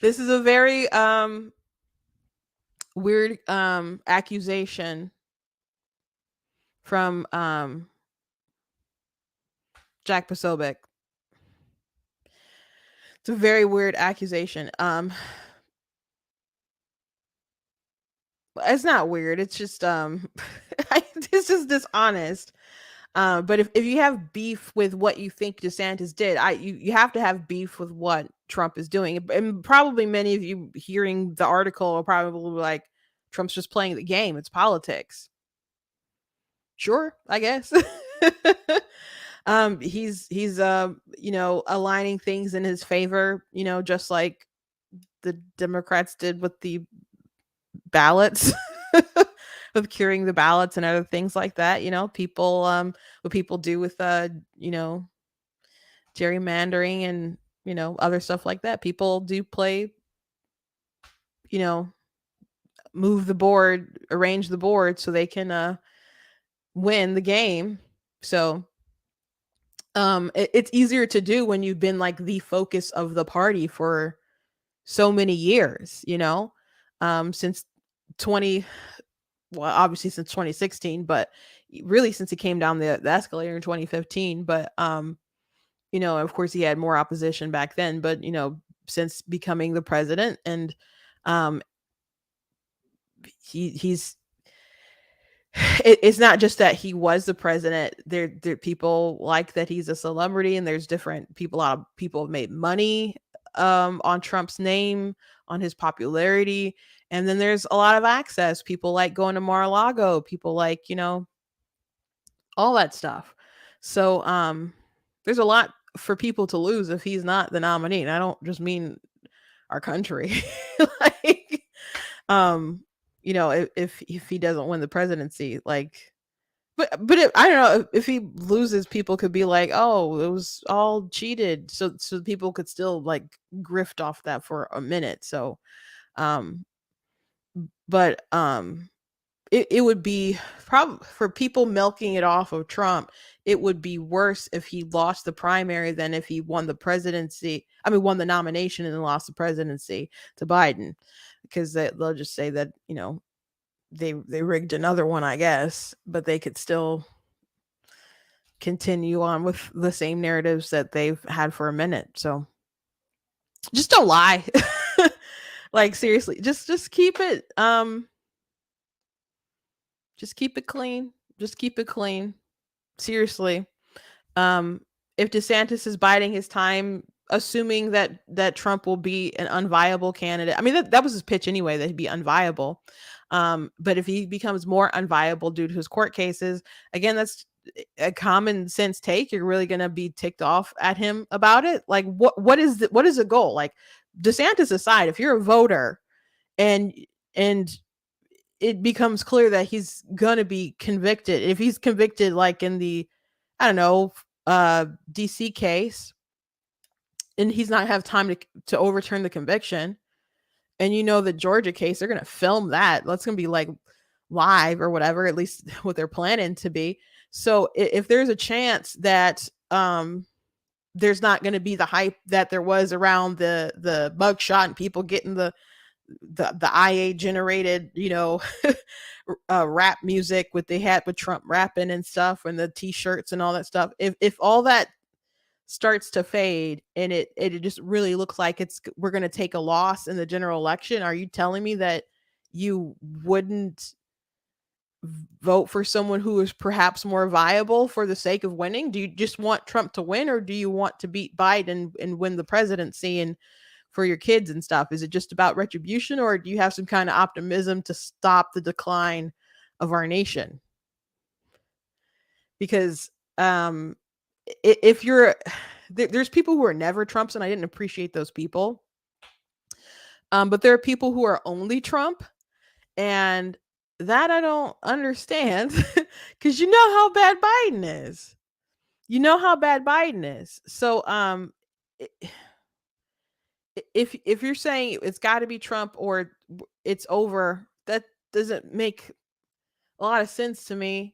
this is a very weird accusation from Jack Posobiec. It's a very weird accusation. It's not weird. It's just this is dishonest. But if you have beef with what you think DeSantis did, you have to have beef with what Trump is doing. And probably many of you hearing the article are probably like, Trump's just playing the game. It's politics. Sure, I guess. He's aligning things in his favor, just like the Democrats did with the ballots. With curing the ballots and other things like that, people what people do with gerrymandering and other stuff like that. People do play, move the board, arrange the board so they can win the game. So it's easier to do when you've been like the focus of the party for so many years, since obviously since 2016, but really since he came down the escalator in 2015. But of course he had more opposition back then, but since becoming the president, and he's it's not just that he was the president. There people like that he's a celebrity, and there's different people. A lot of people have made money on Trump's name, on his popularity. And then there's a lot of access. People like going to Mar-a-Lago. People like, all that stuff. So there's a lot for people to lose if he's not the nominee. And I don't just mean our country. Like, if he doesn't win the presidency, like, but I don't know, if he loses, people could be like, oh, it was all cheated. So people could still like grift off that for a minute. So, but it would be probably for people milking it off of Trump. It would be worse if he lost the primary than if he won the presidency. I mean, won the nomination and then lost the presidency to Biden, because they'll just say that, they rigged another one, I guess, but they could still continue on with the same narratives that they've had for a minute. So just don't lie. Like, seriously, just keep it just keep it clean. Just keep it clean. Seriously. If DeSantis is biding his time, assuming that Trump will be an unviable candidate. I mean, that was his pitch anyway, that he'd be unviable. But if he becomes more unviable due to his court cases, again, that's a common sense take. You're really going to be ticked off at him about it. Like, what is the goal? Like, DeSantis aside, if you're a voter and it becomes clear that he's gonna be convicted, if he's convicted like in the, I don't know, DC case, and he's not have time to overturn the conviction. And the Georgia case, they're going to film that. That's going to be like live or whatever, at least what they're planning to be. So if there's a chance that there's not going to be the hype that there was around the mugshot and people getting the IA generated, rap music with they had with Trump rapping and stuff and the t-shirts and all that stuff. If all that starts to fade and it just really looks like we're going to take a loss in the general election, are you telling me that you wouldn't vote for someone who is perhaps more viable for the sake of winning? Do you just want Trump to win, or do you want to beat Biden and win the presidency and for your kids and stuff? Is it just about retribution, or do you have some kind of optimism to stop the decline of our nation? Because if you're there's people who are never Trumps, and I didn't appreciate those people. But there are people who are only Trump, and that I don't understand, because you know how bad Biden is. So if you're saying it's got to be Trump or it's over, that doesn't make a lot of sense to me.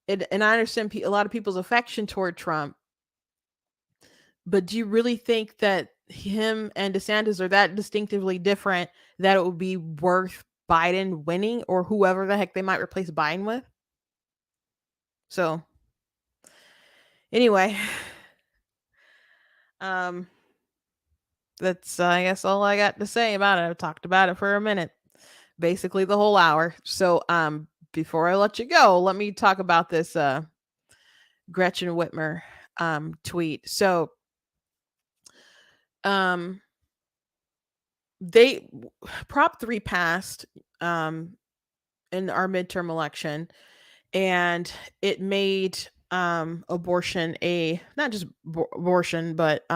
And I understand a lot of people's affection toward Trump, but do you really think that him and DeSantis are that distinctively different that it would be worth Biden winning or whoever the heck they might replace Biden with? So anyway, that's I guess all I got to say about it. I've talked about it for a minute, basically the whole hour. So before I let you go, let me talk about this Gretchen Whitmer tweet. So they Prop 3 passed in our midterm election, and it made abortion not just abortion, but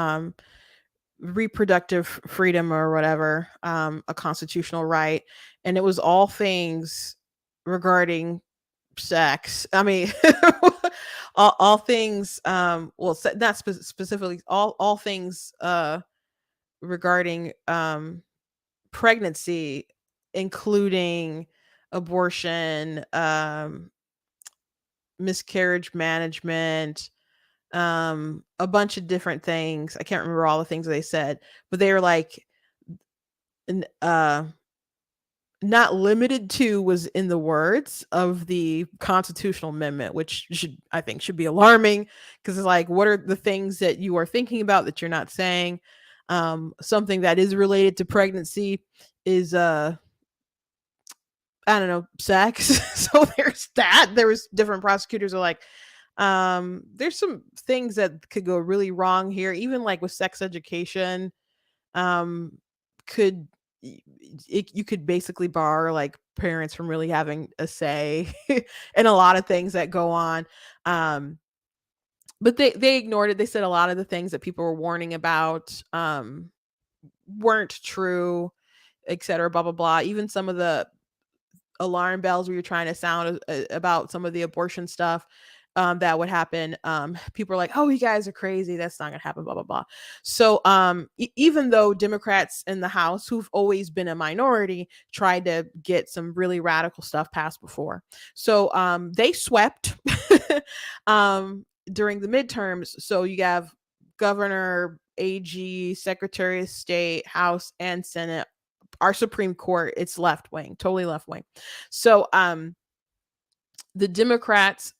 reproductive freedom or whatever, a constitutional right. And it was all things regarding sex. I mean, all things, well, not specifically all things regarding pregnancy, including abortion, miscarriage management, a bunch of different things. I can't remember all the things they said, but they were like, not limited to was in the words of the constitutional amendment, which I think should be alarming, because it's like, what are the things that you are thinking about that you're not saying? Something that is related to pregnancy is I don't know, sex. So there's that. There was different prosecutors are like, there's some things that could go really wrong here, even like with sex education. You could basically bar like parents from really having a say in a lot of things that go on. But they ignored it. They said a lot of the things that people were warning about weren't true, etc. Blah blah blah. Even some of the alarm bells we were trying to sound about some of the abortion stuff that would happen. People are like, oh, you guys are crazy. That's not going to happen, blah, blah, blah. So even though Democrats in the House, who've always been a minority, tried to get some really radical stuff passed before. So they swept during the midterms. So you have governor, AG, Secretary of State, House, and Senate. Our Supreme Court, it's left wing, totally left wing. So the Democrats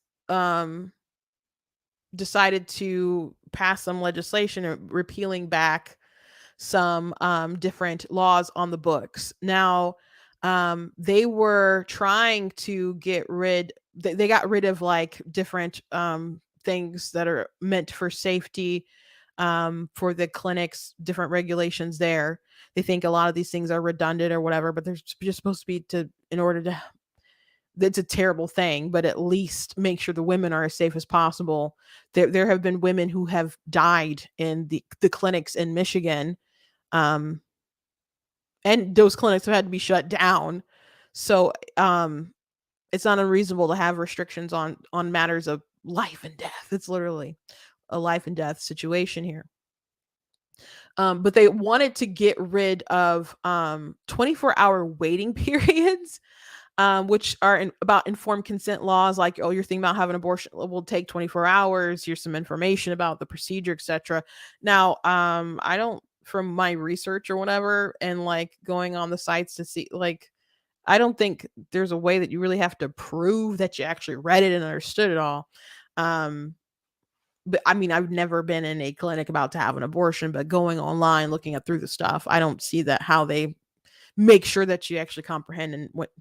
decided to pass some legislation repealing back some different laws on the books. Now, they were trying to get rid, they got rid of like different things that are meant for safety for the clinics, different regulations there. They think a lot of these things are redundant or whatever, but they're just supposed to be in order to, it's a terrible thing, but at least make sure the women are as safe as possible. There have been women who have died in the clinics in Michigan, and those clinics have had to be shut down. So it's not unreasonable to have restrictions on matters of life and death. It's literally a life and death situation here. But they wanted to get rid of 24-hour waiting periods, which are about informed consent laws. Like, oh, you're thinking about having an abortion, will take 24 hours. Here's some information about the procedure, etc. Now, I don't, from my research or whatever, and like going on the sites to see, like, I don't think there's a way that you really have to prove that you actually read it and understood it all. But I mean, I've never been in a clinic about to have an abortion, but going online, looking at through the stuff, I don't see that how they make sure that you actually comprehend and what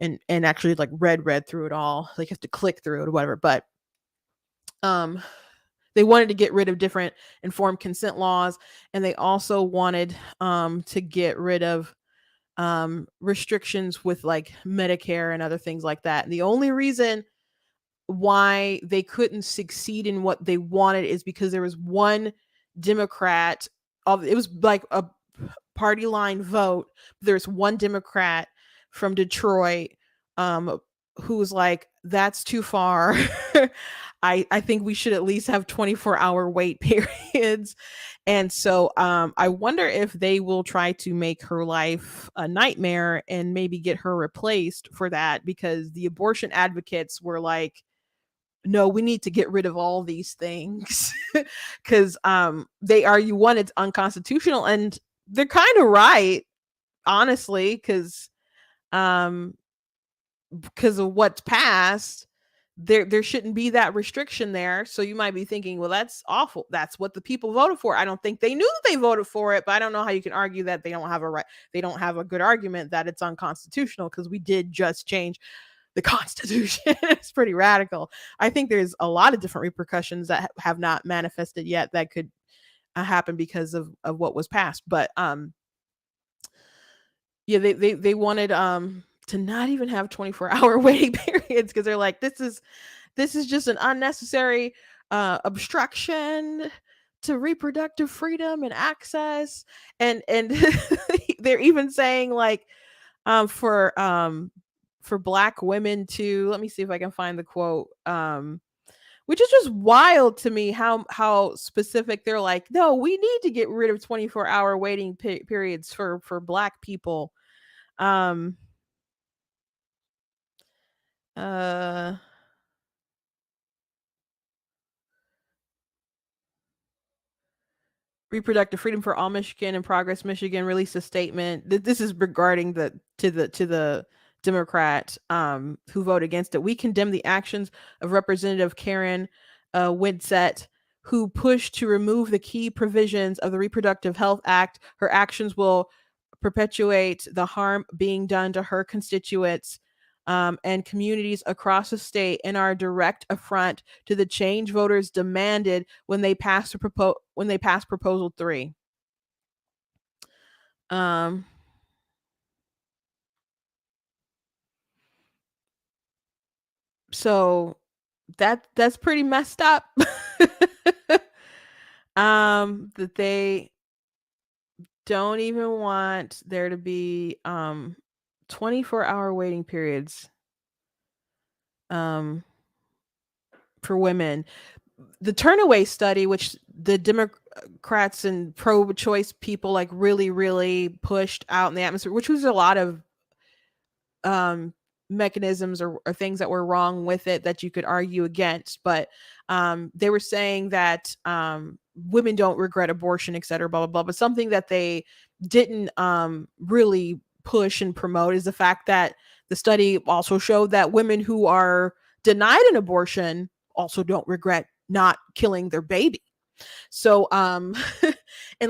and actually like read through it all. Like you have to click through it or whatever. But um they wanted to get rid of different informed consent laws, and they also wanted to get rid of restrictions with like Medicare and other things like that. And the only reason why they couldn't succeed in what they wanted is because there was one Democrat of, it was like a party line vote. There's one Democrat from Detroit who was like, that's too far. I think we should at least have 24-hour wait periods. And so I wonder if they will try to make her life a nightmare and maybe get her replaced for that, because the abortion advocates were like, no, we need to get rid of all these things because they argue, one, it's unconstitutional, and they're kind of right, honestly, because of what's passed. There shouldn't be that restriction there. So you might be thinking, well, that's awful. That's what the people voted for. I don't think they knew that they voted for it, but I don't know how you can argue that they don't have a right. They don't have a good argument that it's unconstitutional, because we did just change the Constitution. It's pretty radical. I think there's a lot of different repercussions that have not manifested yet that could happen because of what was passed. But yeah, they wanted to not even have 24-hour waiting periods, because they're like, this is just an unnecessary obstruction to reproductive freedom and access. And they're even saying like for Black women too. Let me see if I can find the quote. Which is just wild to me how specific they're like, no, we need to get rid of 24-hour waiting periods for Black people. Uh Reproductive Freedom for All Michigan and Progress Michigan released a statement. This is regarding the Democrat who voted against it. We condemn the actions of Representative Karen Winsett, who pushed to remove the key provisions of the Reproductive Health Act. Her actions will perpetuate the harm being done to her constituents and communities across the state, and are a direct affront to the change voters demanded when they passed Proposal 3. So that's pretty messed up. That they don't even want there to be 24-hour waiting periods for women. The Turnaway study, which the Democrats and pro-choice people like really pushed out in the atmosphere, which was a lot of mechanisms or things that were wrong with it that you could argue against, but they were saying that women don't regret abortion, et cetera, blah blah blah. But something that they didn't really push and promote is the fact that the study also showed that women who are denied an abortion also don't regret not killing their baby. So and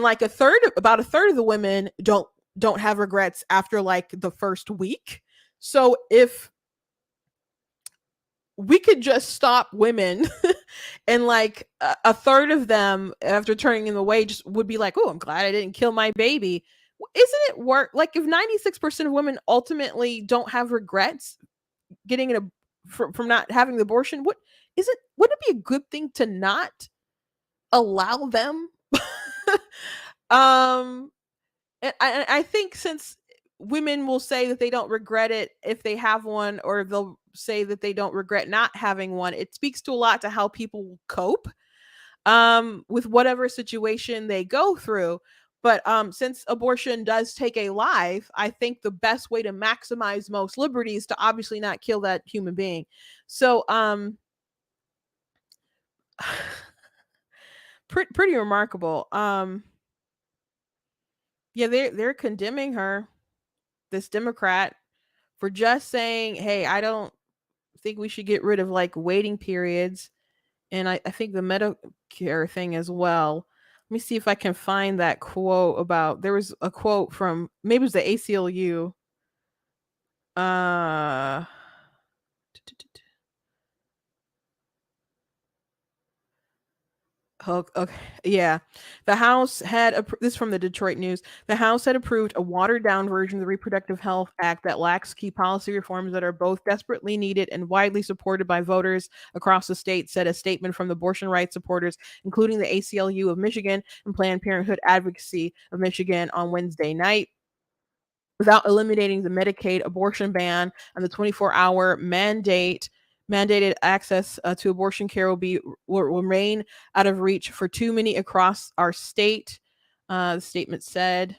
like about a third of the women don't have regrets after like the first week. So if we could just stop women and like a third of them after turning them away just would be like, oh, I'm glad I didn't kill my baby. Isn't it work? Like if 96% of women ultimately don't have regrets getting from not having the abortion, wouldn't it be a good thing to not allow them? And I think since women will say that they don't regret it if they have one, or they'll say that they don't regret not having one, it speaks to a lot to how people cope with whatever situation they go through. But since abortion does take a life, I think the best way to maximize most liberty is to obviously not kill that human being. So pretty remarkable. Yeah, they're condemning her, this Democrat, for just saying, hey, I don't think we should get rid of like waiting periods. And I think the Medicare thing as well. Let me see if I can find that quote about, there was a quote from, maybe it was the ACLU. Uh Okay, yeah. The House had this is from the Detroit News. The House had approved a watered down version of the Reproductive Health Act that lacks key policy reforms that are both desperately needed and widely supported by voters across the state, said a statement from the abortion rights supporters, including the ACLU of Michigan and Planned Parenthood Advocacy of Michigan on Wednesday night. Without eliminating the Medicaid abortion ban and the 24-hour mandated access to abortion care will remain out of reach for too many across our state. The statement said,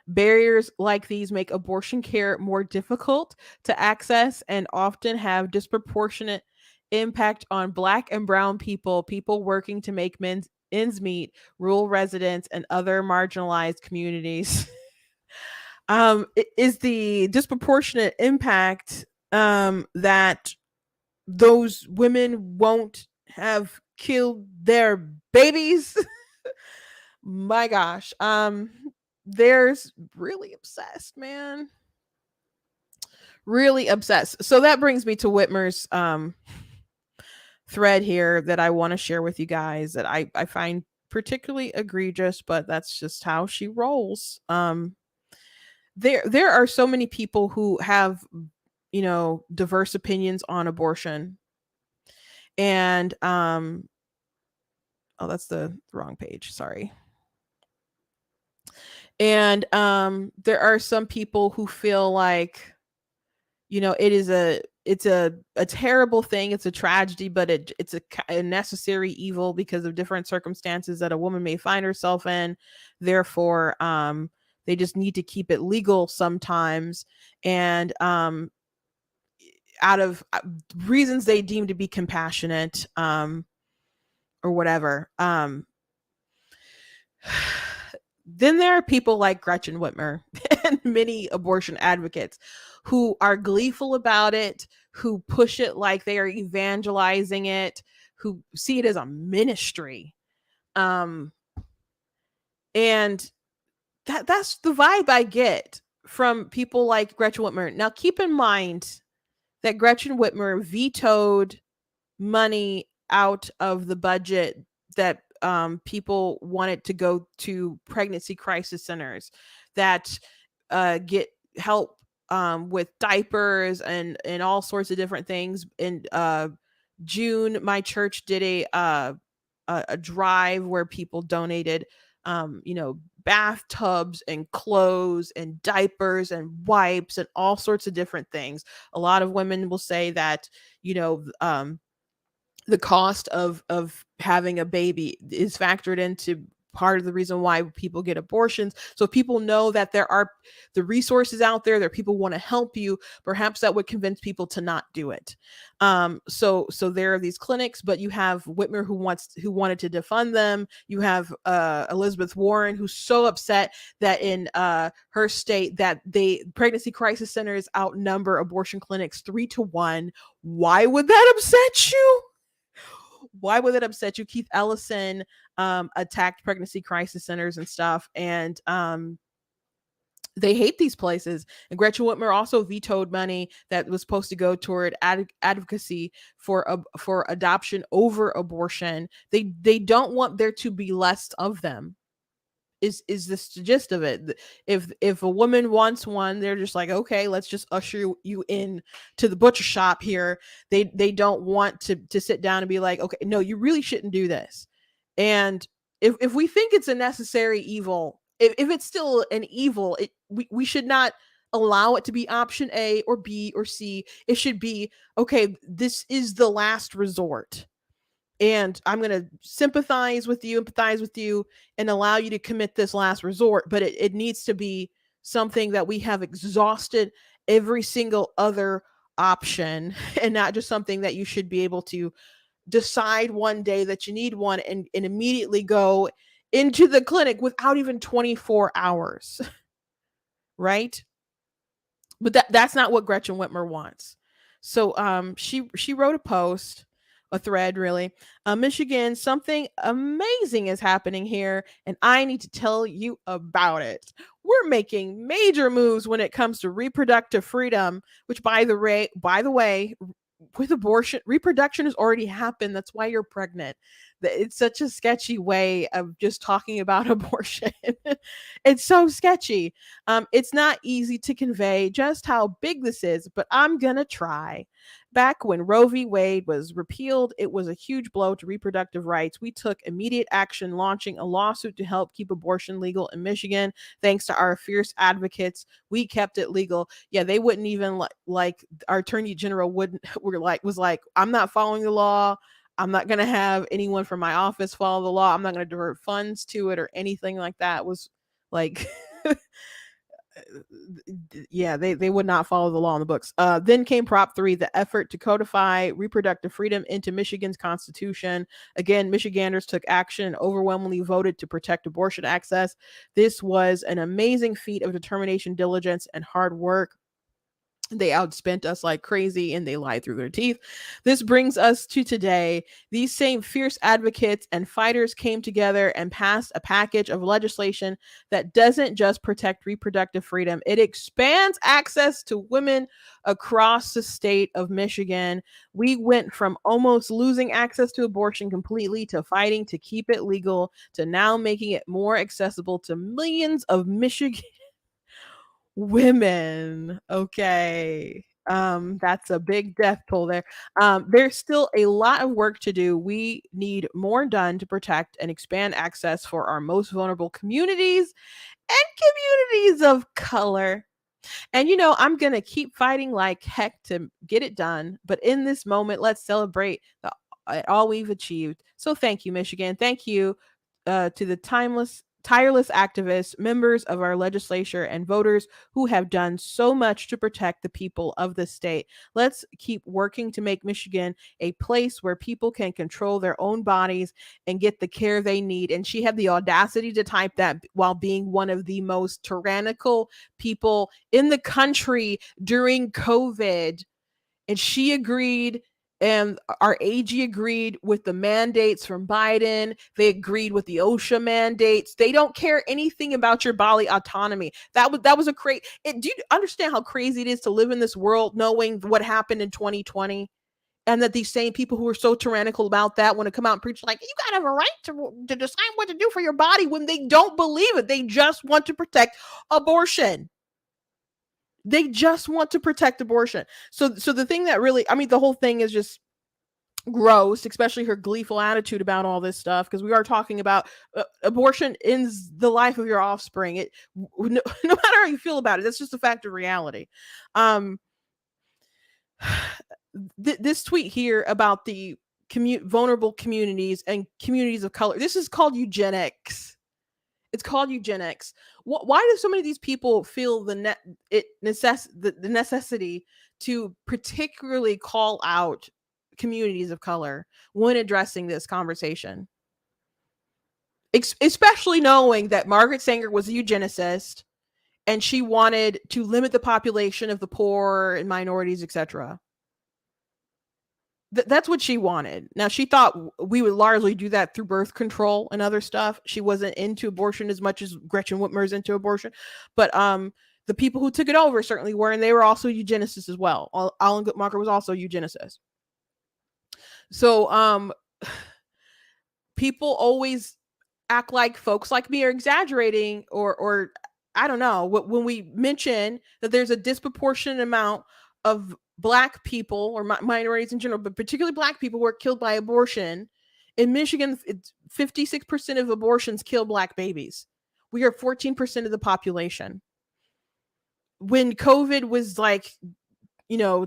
barriers like these make abortion care more difficult to access and often have disproportionate impact on Black and brown people working to make ends meet, rural residents, and other marginalized communities. Is the disproportionate impact that those women won't have killed their babies. My gosh. There's really obsessed, man. Really obsessed. So that brings me to Whitmer's thread here that I want to share with you guys that I find particularly egregious, but that's just how she rolls. There are so many people who have, diverse opinions on abortion. And oh, that's the wrong page, sorry. And there are some people who feel like, it's a terrible thing, it's a tragedy, but it's a necessary evil because of different circumstances that a woman may find herself in. Therefore, they just need to keep it legal sometimes, and out of reasons they deem to be compassionate, or whatever. Then there are people like Gretchen Whitmer and many abortion advocates who are gleeful about it, who push it like they are evangelizing it, who see it as a ministry. And that's the vibe I get from people like Gretchen Whitmer. Now, keep in mind that Gretchen Whitmer vetoed money out of the budget that people wanted to go to pregnancy crisis centers that get help with diapers and all sorts of different things. In June, my church did a drive where people donated, bathtubs and clothes and diapers and wipes and all sorts of different things. A lot of women will say that, the cost of having a baby is factored into part of the reason why people get abortions. So people know that there are the resources out there, that people want to help you. Perhaps that would convince people to not do it. So there are these clinics, but you have Whitmer who wanted to defund them. You have Elizabeth Warren, who's so upset that in her state that pregnancy crisis centers outnumber abortion clinics 3-1. Why would that upset you? Why would it upset you? Keith Ellison attacked pregnancy crisis centers and stuff, and they hate these places. And Gretchen Whitmer also vetoed money that was supposed to go toward advocacy for adoption over abortion. They don't want there to be less of them. Is this the gist of it? If a woman wants one, they're just like, okay, let's just usher you in to the butcher shop here. They don't want to sit down and be like, okay, no, you really shouldn't do this. And if we think it's a necessary evil, if it's still an evil, we should not allow it to be option A or B or C. It should be, okay, this is the last resort. and I'm going to empathize with you, and allow you to commit this last resort. But it needs to be something that we have exhausted every single other option, and not just something that you should be able to decide one day that you need one, and immediately go into the clinic without even 24 hours. Right? But that's not what Gretchen Whitmer wants. So she wrote a thread really. Michigan, something amazing is happening here, and I need to tell you about it. We're making major moves when it comes to reproductive freedom, which by the way, with abortion, reproduction has already happened. That's why you're pregnant. It's such a sketchy way of just talking about abortion. It's so sketchy. It's not easy to convey just how big this is, but I'm gonna try. Back when Roe v. Wade was repealed, it was a huge blow to reproductive rights. We took immediate action, launching a lawsuit to help keep abortion legal in Michigan. Thanks to our fierce advocates, we kept it legal. Yeah, they wouldn't even like our attorney general was like, I'm not following the law. I'm not going to have anyone from my office follow the law. I'm not going to divert funds to it or anything like that. It was like, yeah, they would not follow the law in the books. Then came Prop 3, the effort to codify reproductive freedom into Michigan's constitution. Again, Michiganders took action and overwhelmingly voted to protect abortion access. This was an amazing feat of determination, diligence, and hard work. They outspent us like crazy, and they lied through their teeth. This brings us to today. These same fierce advocates and fighters came together and passed a package of legislation that doesn't just protect reproductive freedom, it expands access to women across the state of Michigan. We went from almost losing access to abortion completely, to fighting to keep it legal, to now making it more accessible to millions of Michigan women. Okay. That's a big death toll there. There's still a lot of work to do. We need more done to protect and expand access for our most vulnerable communities and communities of color. And I'm going to keep fighting like heck to get it done. But in this moment, let's celebrate all we've achieved. So thank you, Michigan. Thank you to the tireless activists, members of our legislature, and voters who have done so much to protect the people of the state. Let's keep working to make Michigan a place where people can control their own bodies and get the care they need. And she had the audacity to type that while being one of the most tyrannical people in the country during COVID. And she agreed, and our AG agreed with the mandates from Biden. They agreed with the OSHA mandates. They don't care anything about your body autonomy. That was a crazy. Do you understand how crazy it is to live in this world knowing what happened in 2020? And that these same people who are so tyrannical about that want to come out and preach like, you got to have a right to decide what to do for your body, when they don't believe it. They just want to protect abortion. They just want to protect abortion. So the thing that really, the whole thing is just gross, especially her gleeful attitude about all this stuff, because we are talking about abortion ends the life of your offspring. No matter how you feel about it, that's just a fact of reality. This tweet here about the vulnerable communities and communities of color, this is called eugenics. It's called eugenics. Why do so many of these people feel the necessity to particularly call out communities of color when addressing this conversation? Especially knowing that Margaret Sanger was a eugenicist and she wanted to limit the population of the poor and minorities, etc. That's what she wanted. Now, she thought we would largely do that through birth control and other stuff. She wasn't into abortion as much as Gretchen Whitmer is into abortion. But the people who took it over certainly were, and they were also eugenicists as well. Alan Guttmacher was also a eugenicist. So people always act like folks like me are exaggerating, or I don't know, when we mention that there's a disproportionate amount of Black people or minorities in general, but particularly Black people, were killed by abortion. In Michigan, 56% of abortions kill Black babies. We are 14% of the population. When COVID was like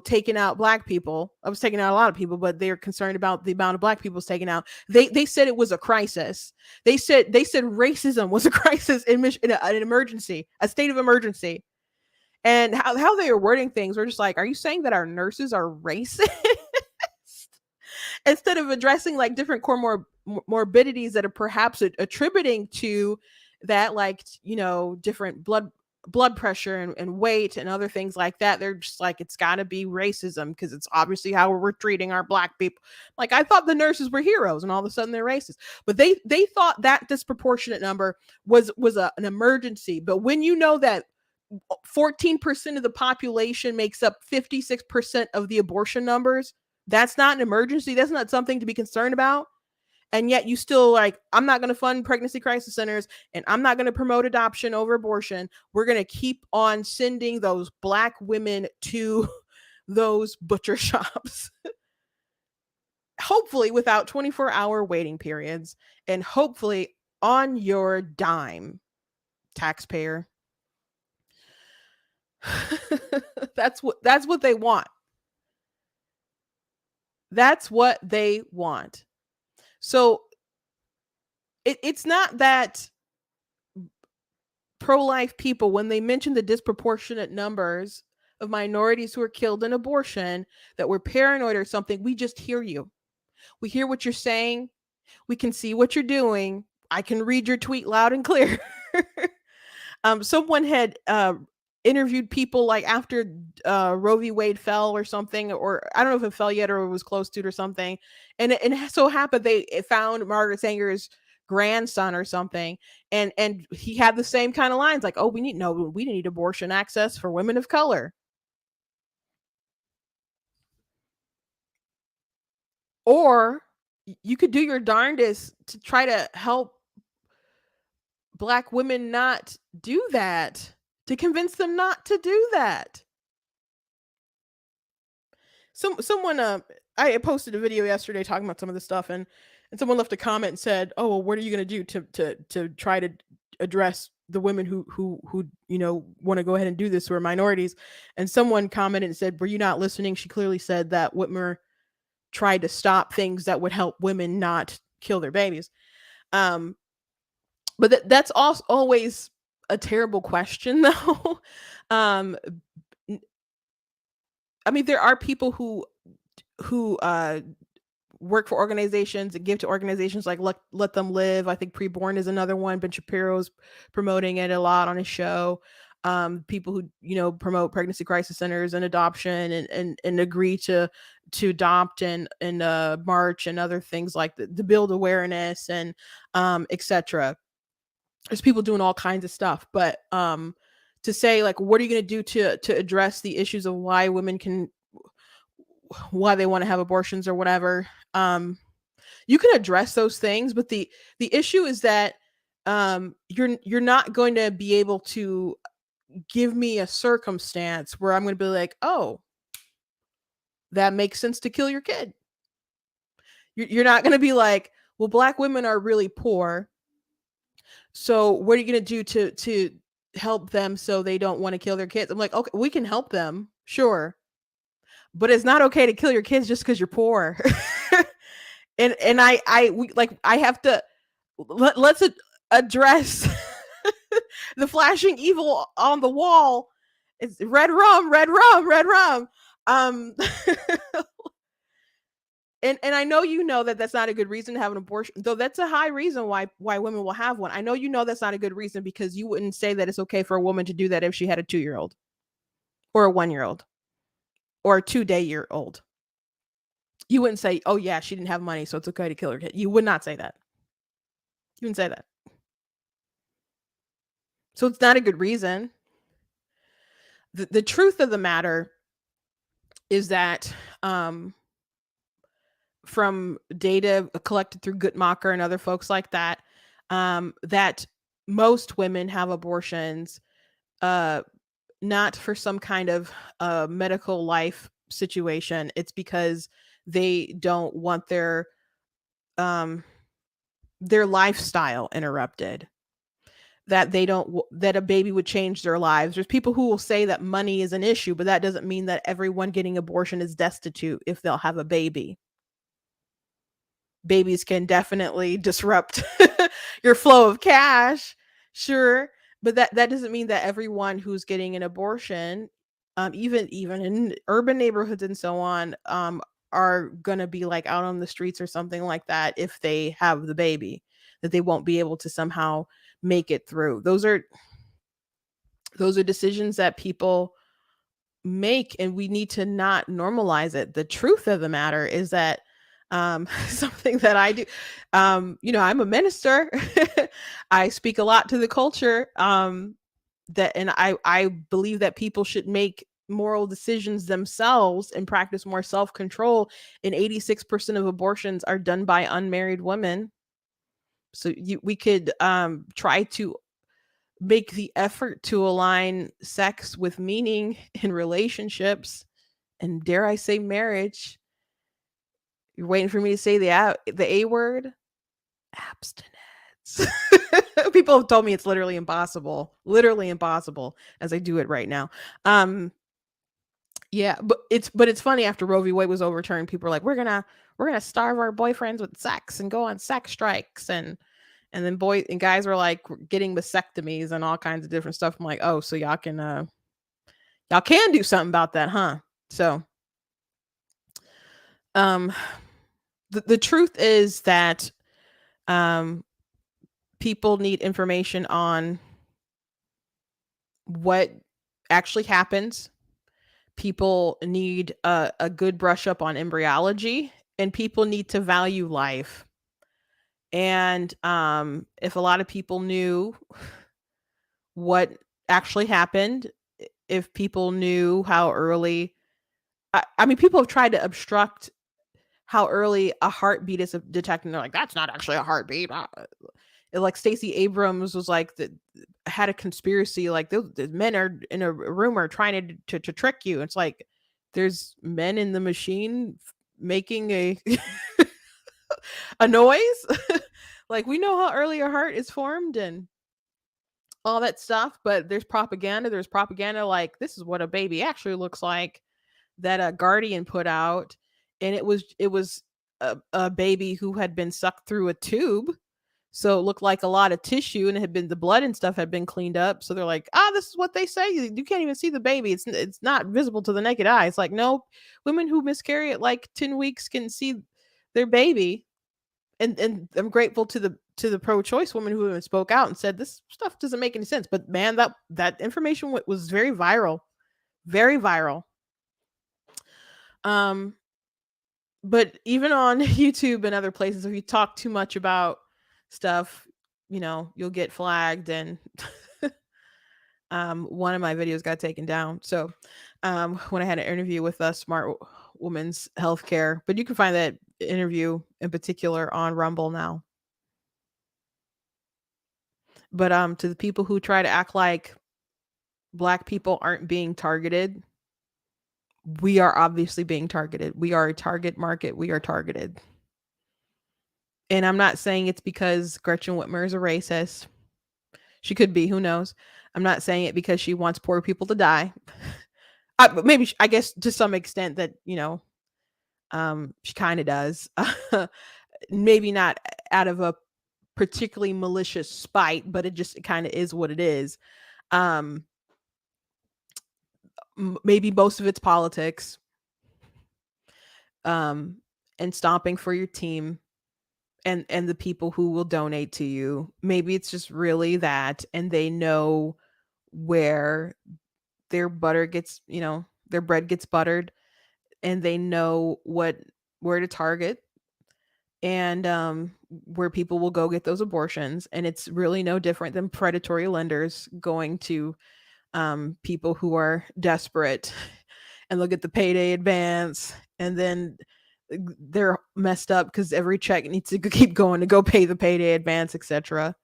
taking out black people. I was taking out a lot of people, but they're concerned about the amount of black people taken out. They said it was a crisis. They said racism was a crisis in an emergency, a state of emergency. And how they are wording things, we're just like, are you saying that our nurses are racist? Instead of addressing like different core morbidities that are perhaps attributing to that, like, different blood pressure and weight and other things like that. They're just like, it's got to be racism because it's obviously how we're treating our black people. Like, I thought the nurses were heroes, and all of a sudden they're racist. But they thought that disproportionate number was an emergency. But when you know that 14% of the population makes up 56% of the abortion numbers, that's not an emergency. That's not something to be concerned about. And yet you still like, I'm not going to fund pregnancy crisis centers, and I'm not going to promote adoption over abortion. We're going to keep on sending those black women to those butcher shops. Hopefully without 24-hour waiting periods, and hopefully on your dime, taxpayer. That's what they want. That's what they want. So it's not that pro-life people, when they mention the disproportionate numbers of minorities who are killed in abortion, that we're paranoid or something. We just hear you. We hear what you're saying. We can see what you're doing. I can read your tweet loud and clear. Someone had interviewed people like after Roe v. Wade fell or something, or I don't know if it fell yet or it was close to it or something. And it so happened they found Margaret Sanger's grandson or something, and he had the same kind of lines like, oh, we need abortion access for women of color. Or you could do your darndest to try to help black women not do that, to convince them not to do that. Someone I posted a video yesterday talking about some of this stuff, and someone left a comment and said, oh, well, what are you going to do to try to address the women who want to go ahead and do this, who are minorities? And someone commented and said, were you not listening? She clearly said that Whitmer tried to stop things that would help women not kill their babies. But that's also always a terrible question, though. I mean, there are people who work for organizations and give to organizations like Let Them Live. I think Preborn is another one. Ben Shapiro's promoting it a lot on his show. People who promote pregnancy crisis centers and adoption and agree to adopt and march and other things like to build awareness and etc. There's people doing all kinds of stuff, but to say like, what are you going to do to address the issues of why they want to have abortions or whatever? You can address those things, but the issue is that you're not going to be able to give me a circumstance where I'm going to be like, oh, that makes sense to kill your kid. You're not going to be like, well, black women are really poor, so what are you going to do to help them so they don't want to kill their kids? I'm like, okay, we can help them, sure, but it's not okay to kill your kids just because you're poor. and I have to let's address the flashing evil on the wall. It's red rum. And I know that that's not a good reason to have an abortion, though that's a high reason why women will have one. I know that's not a good reason, because you wouldn't say that it's okay for a woman to do that if she had a 2-year-old or a 1-year-old or a 2-day-year-old. You wouldn't say, oh yeah, she didn't have money, so it's okay to kill her kid. You would not say that. You wouldn't say that. So it's not a good reason. The truth of the matter is that from data collected through Guttmacher and other folks like that, that most women have abortions not for some kind of medical life situation. It's because they don't want their lifestyle interrupted. that that a baby would change their lives. There's people who will say that money is an issue, but that doesn't mean that everyone getting abortion is destitute if they'll have a baby. Babies can definitely disrupt your flow of cash, sure, but that doesn't mean that everyone who's getting an abortion, even in urban neighborhoods and so on, are gonna be like out on the streets or something like that if they have the baby, that they won't be able to somehow make it through. Those are decisions that people make, and we need to not normalize it. The truth of the matter is that something that I do, I'm a minister. I speak a lot to the culture, and I believe that people should make moral decisions themselves and practice more self-control, and 86% of abortions are done by unmarried women. So we could try to make the effort to align sex with meaning in relationships, and dare I say marriage. You're waiting for me to say the A word? Abstinence. People have told me it's literally impossible as I do it right now. Yeah, but it's funny, after Roe v. Wade was overturned, people are like, we're gonna starve our boyfriends with sex and go on sex strikes, and then boys and guys were like getting vasectomies and all kinds of different stuff. I'm like, oh, so y'all can do something about that, huh? So the truth is that people need information on what actually happens. People need a good brush up on embryology, and people need to value life. And if a lot of people knew what actually happened, if people knew how early, I mean, people have tried to obstruct how early a heartbeat is detected. They're like, that's not actually a heartbeat. Like Stacey Abrams was like, had a conspiracy, like the men are in a room are trying to trick you. It's like, there's men in the machine making a a noise. Like, we know how early a heart is formed and all that stuff, but there's propaganda. There's propaganda like, this is what a baby actually looks like, that a Guardian put out, and it was a baby who had been sucked through a tube. So it looked like a lot of tissue, and it had been, the blood and stuff had been cleaned up. So they're like, this is what they say. You can't even see the baby. It's not visible to the naked eye. It's like, no, women who miscarry at like 10 weeks can see their baby. And I'm grateful to the pro-choice women who spoke out and said this stuff doesn't make any sense. But man, that information was very viral, very viral. But even on YouTube and other places, if you talk too much about stuff, you'll get flagged. And one of my videos got taken down. So when I had an interview with a Smart Woman's Healthcare, but you can find that interview in particular on Rumble now. But to the people who try to act like Black people aren't being targeted, we are obviously being targeted. We are a target market. We are targeted. And I'm not saying it's because Gretchen Whitmer is a racist. She could be, who knows? I'm not saying it because she wants poor people to die. Maybe, I guess, to some extent that, she kind of does. Maybe not out of a particularly malicious spite, but it kind of is what it is. Maybe most of it's politics, and stomping for your team and the people who will donate to you. Maybe it's just really that, and they know where their butter gets, their bread gets buttered, and they know where to target, and where people will go get those abortions. And it's really no different than predatory lenders going to people who are desperate and look at the payday advance, and then they're messed up because every check needs to keep going to go pay the payday advance, etc.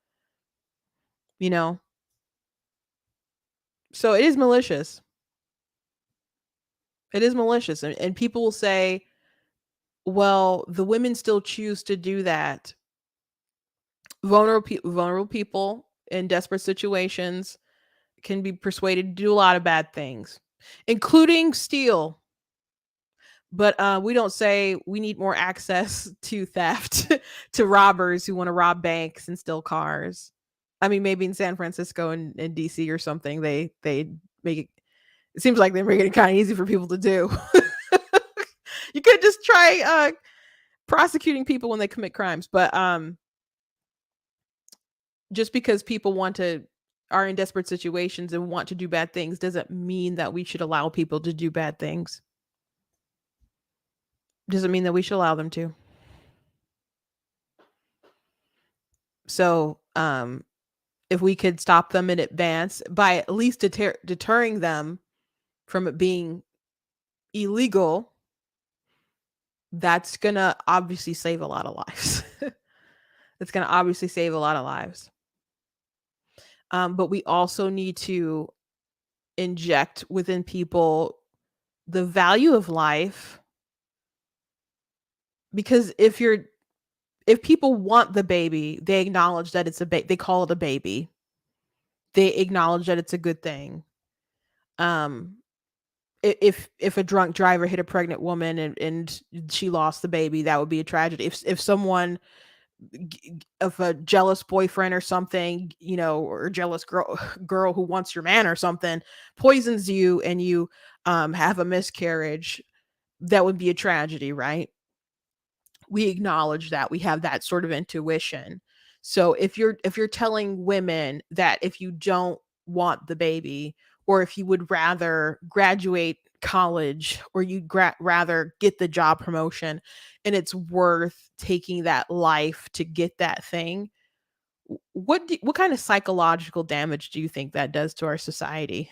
So it is malicious. It is malicious. And people will say, well, the women still choose to do that. Vulnerable people in desperate situations can be persuaded to do a lot of bad things, including steal. But we don't say we need more access to theft to robbers who want to rob banks and steal cars. I mean, maybe in San Francisco and DC or something, they make it. It seems like they're making it kind of easy for people to do. You could just try prosecuting people when they commit crimes, but just because people are in desperate situations and want to do bad things doesn't mean that we should allow people to do bad things. Doesn't mean that we should allow them to. So, if we could stop them in advance by at least deterring them from it being illegal, that's gonna obviously save a lot of lives. It's gonna obviously save a lot of lives. But we also need to inject within people the value of life, because if people want the baby, they acknowledge that it's a baby. They call it a baby. They acknowledge that it's a good thing. If a drunk driver hit a pregnant woman and she lost the baby, that would be a tragedy. If someone, if a jealous boyfriend or something, or a jealous girl who wants your man or something, poisons you and you have a miscarriage, that would be a tragedy, right? We acknowledge that. We have that sort of intuition. So if you're telling women that if you don't want the baby, or if you would rather graduate college, or you'd rather get the job promotion, and it's worth taking that life to get that thing, what kind of psychological damage do you think that does to our society?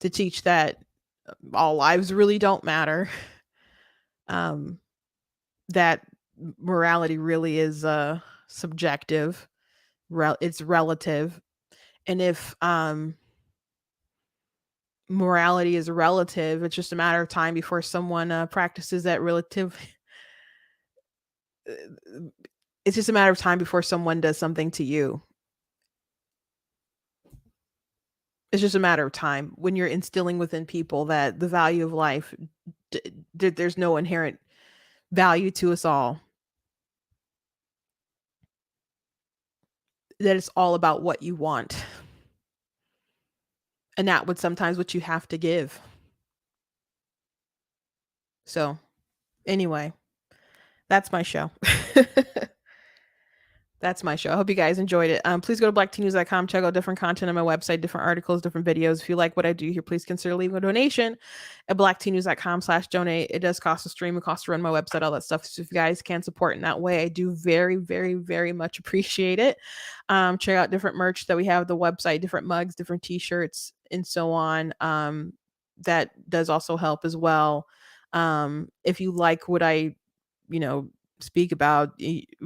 To teach that all lives really don't matter, that morality really is subjective, it's relative, and if morality is relative, it's just a matter of time before someone practices that relative. It's just a matter of time before someone does something to you. It's just a matter of time when you're instilling within people that the value of life, there's no inherent value to us all. That it's all about what you want. And that would sometimes what you have to give. So, anyway, that's my show. That's my show. I hope you guys enjoyed it. Please go to blacktnews.com, check out different content on my website, different articles, different videos. If you like what I do here, please consider leaving a donation at blacktnews.com/donate. It does cost to stream, it costs to run my website, all that stuff. So if you guys can support in that way, I do very, very, very much appreciate it. Check out different merch that we have at the website, different mugs, different t-shirts, and so on. That does also help as well. If you like what I, speak about,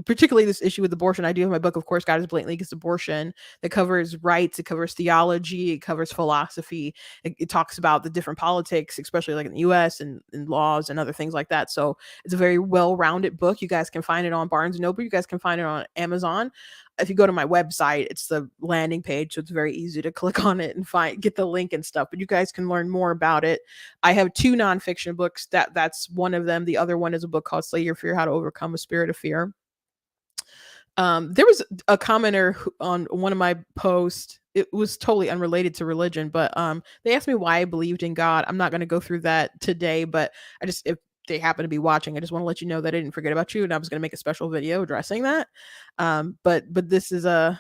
particularly this issue with abortion, I do have my book, of course, God is Blatantly Against Abortion, that covers rights, it covers theology, it covers philosophy, it talks about the different politics, especially like in the US and laws and other things like that. So it's a very well-rounded book. You guys can find it on Barnes & Noble, you guys can find it on Amazon. If you go to my website, it's the landing page, so it's very easy to click on it and get the link and stuff. But you guys can learn more about it. I have 2 nonfiction books. That's one of them. The other one is a book called Slay Your Fear: How to Overcome a Spirit of Fear. There was a commenter on one of my posts. It was totally unrelated to religion, but they asked me why I believed in God. I'm not going to go through that today, but if they happen to be watching, I just want to let you know that I didn't forget about you, and I was going to make a special video addressing that. But this is a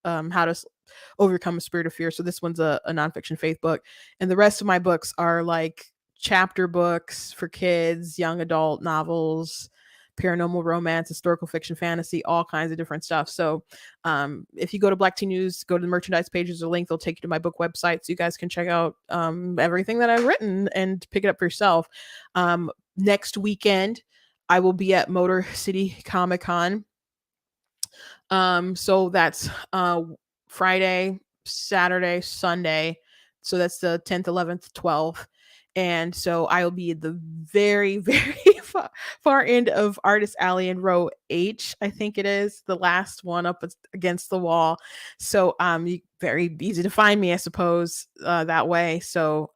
how to overcome a spirit of fear. So this one's a nonfiction faith book, and the rest of my books are like chapter books for kids, young adult novels, paranormal romance, historical fiction, fantasy, all kinds of different stuff. So if you go to Black Teen News, go to the merchandise page, there's a link, they'll take you to my book website, so you guys can check out everything that I've written and pick it up for yourself. Next weekend, I will be at Motor City Comic Con. So that's Friday, Saturday, Sunday. So that's the 10th, 11th, 12th. And so I will be at the very, very far end of Artist Alley in row H, I think it is, the last one up against the wall. So very easy to find me, I suppose, that way. So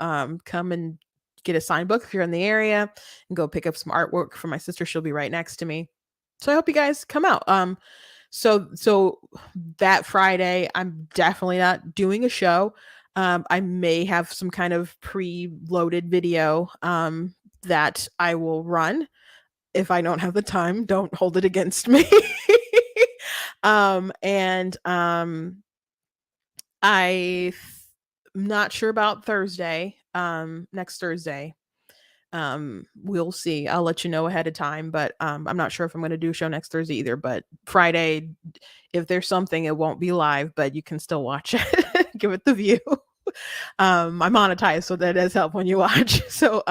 come and get a signed book if you're in the area, and go pick up some artwork for my sister. She'll be right next to me. So I hope you guys come out. So that Friday, I'm definitely not doing a show. I may have some kind of pre-loaded video that I will run. If I don't have the time, don't hold it against me. And I'm not sure about Thursday, next Thursday. We'll see. I'll let you know ahead of time, but I'm not sure if I'm going to do a show next Thursday either. But Friday, if there's something, it won't be live, but you can still watch it. Give it the view. I monetize, so that does help when you watch. So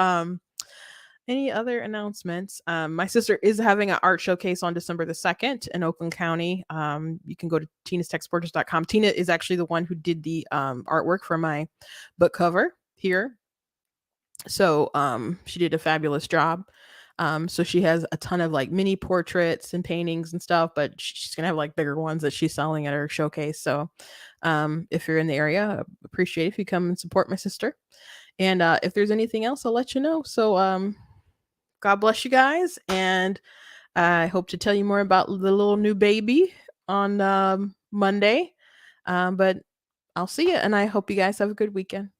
any other announcements? My sister is having an art showcase on December the 2nd in Oakland County. You can go to tinastexporters.com. Tina is actually the one who did the artwork for my book cover here. So she did a fabulous job. So she has a ton of like mini portraits and paintings and stuff, but she's gonna have like bigger ones that she's selling at her showcase. So if you're in the area, I appreciate if you come and support my sister. And if there's anything else, I'll let you know. So God bless you guys, and I hope to tell you more about the little new baby on Monday. But I'll see you, and I hope you guys have a good weekend.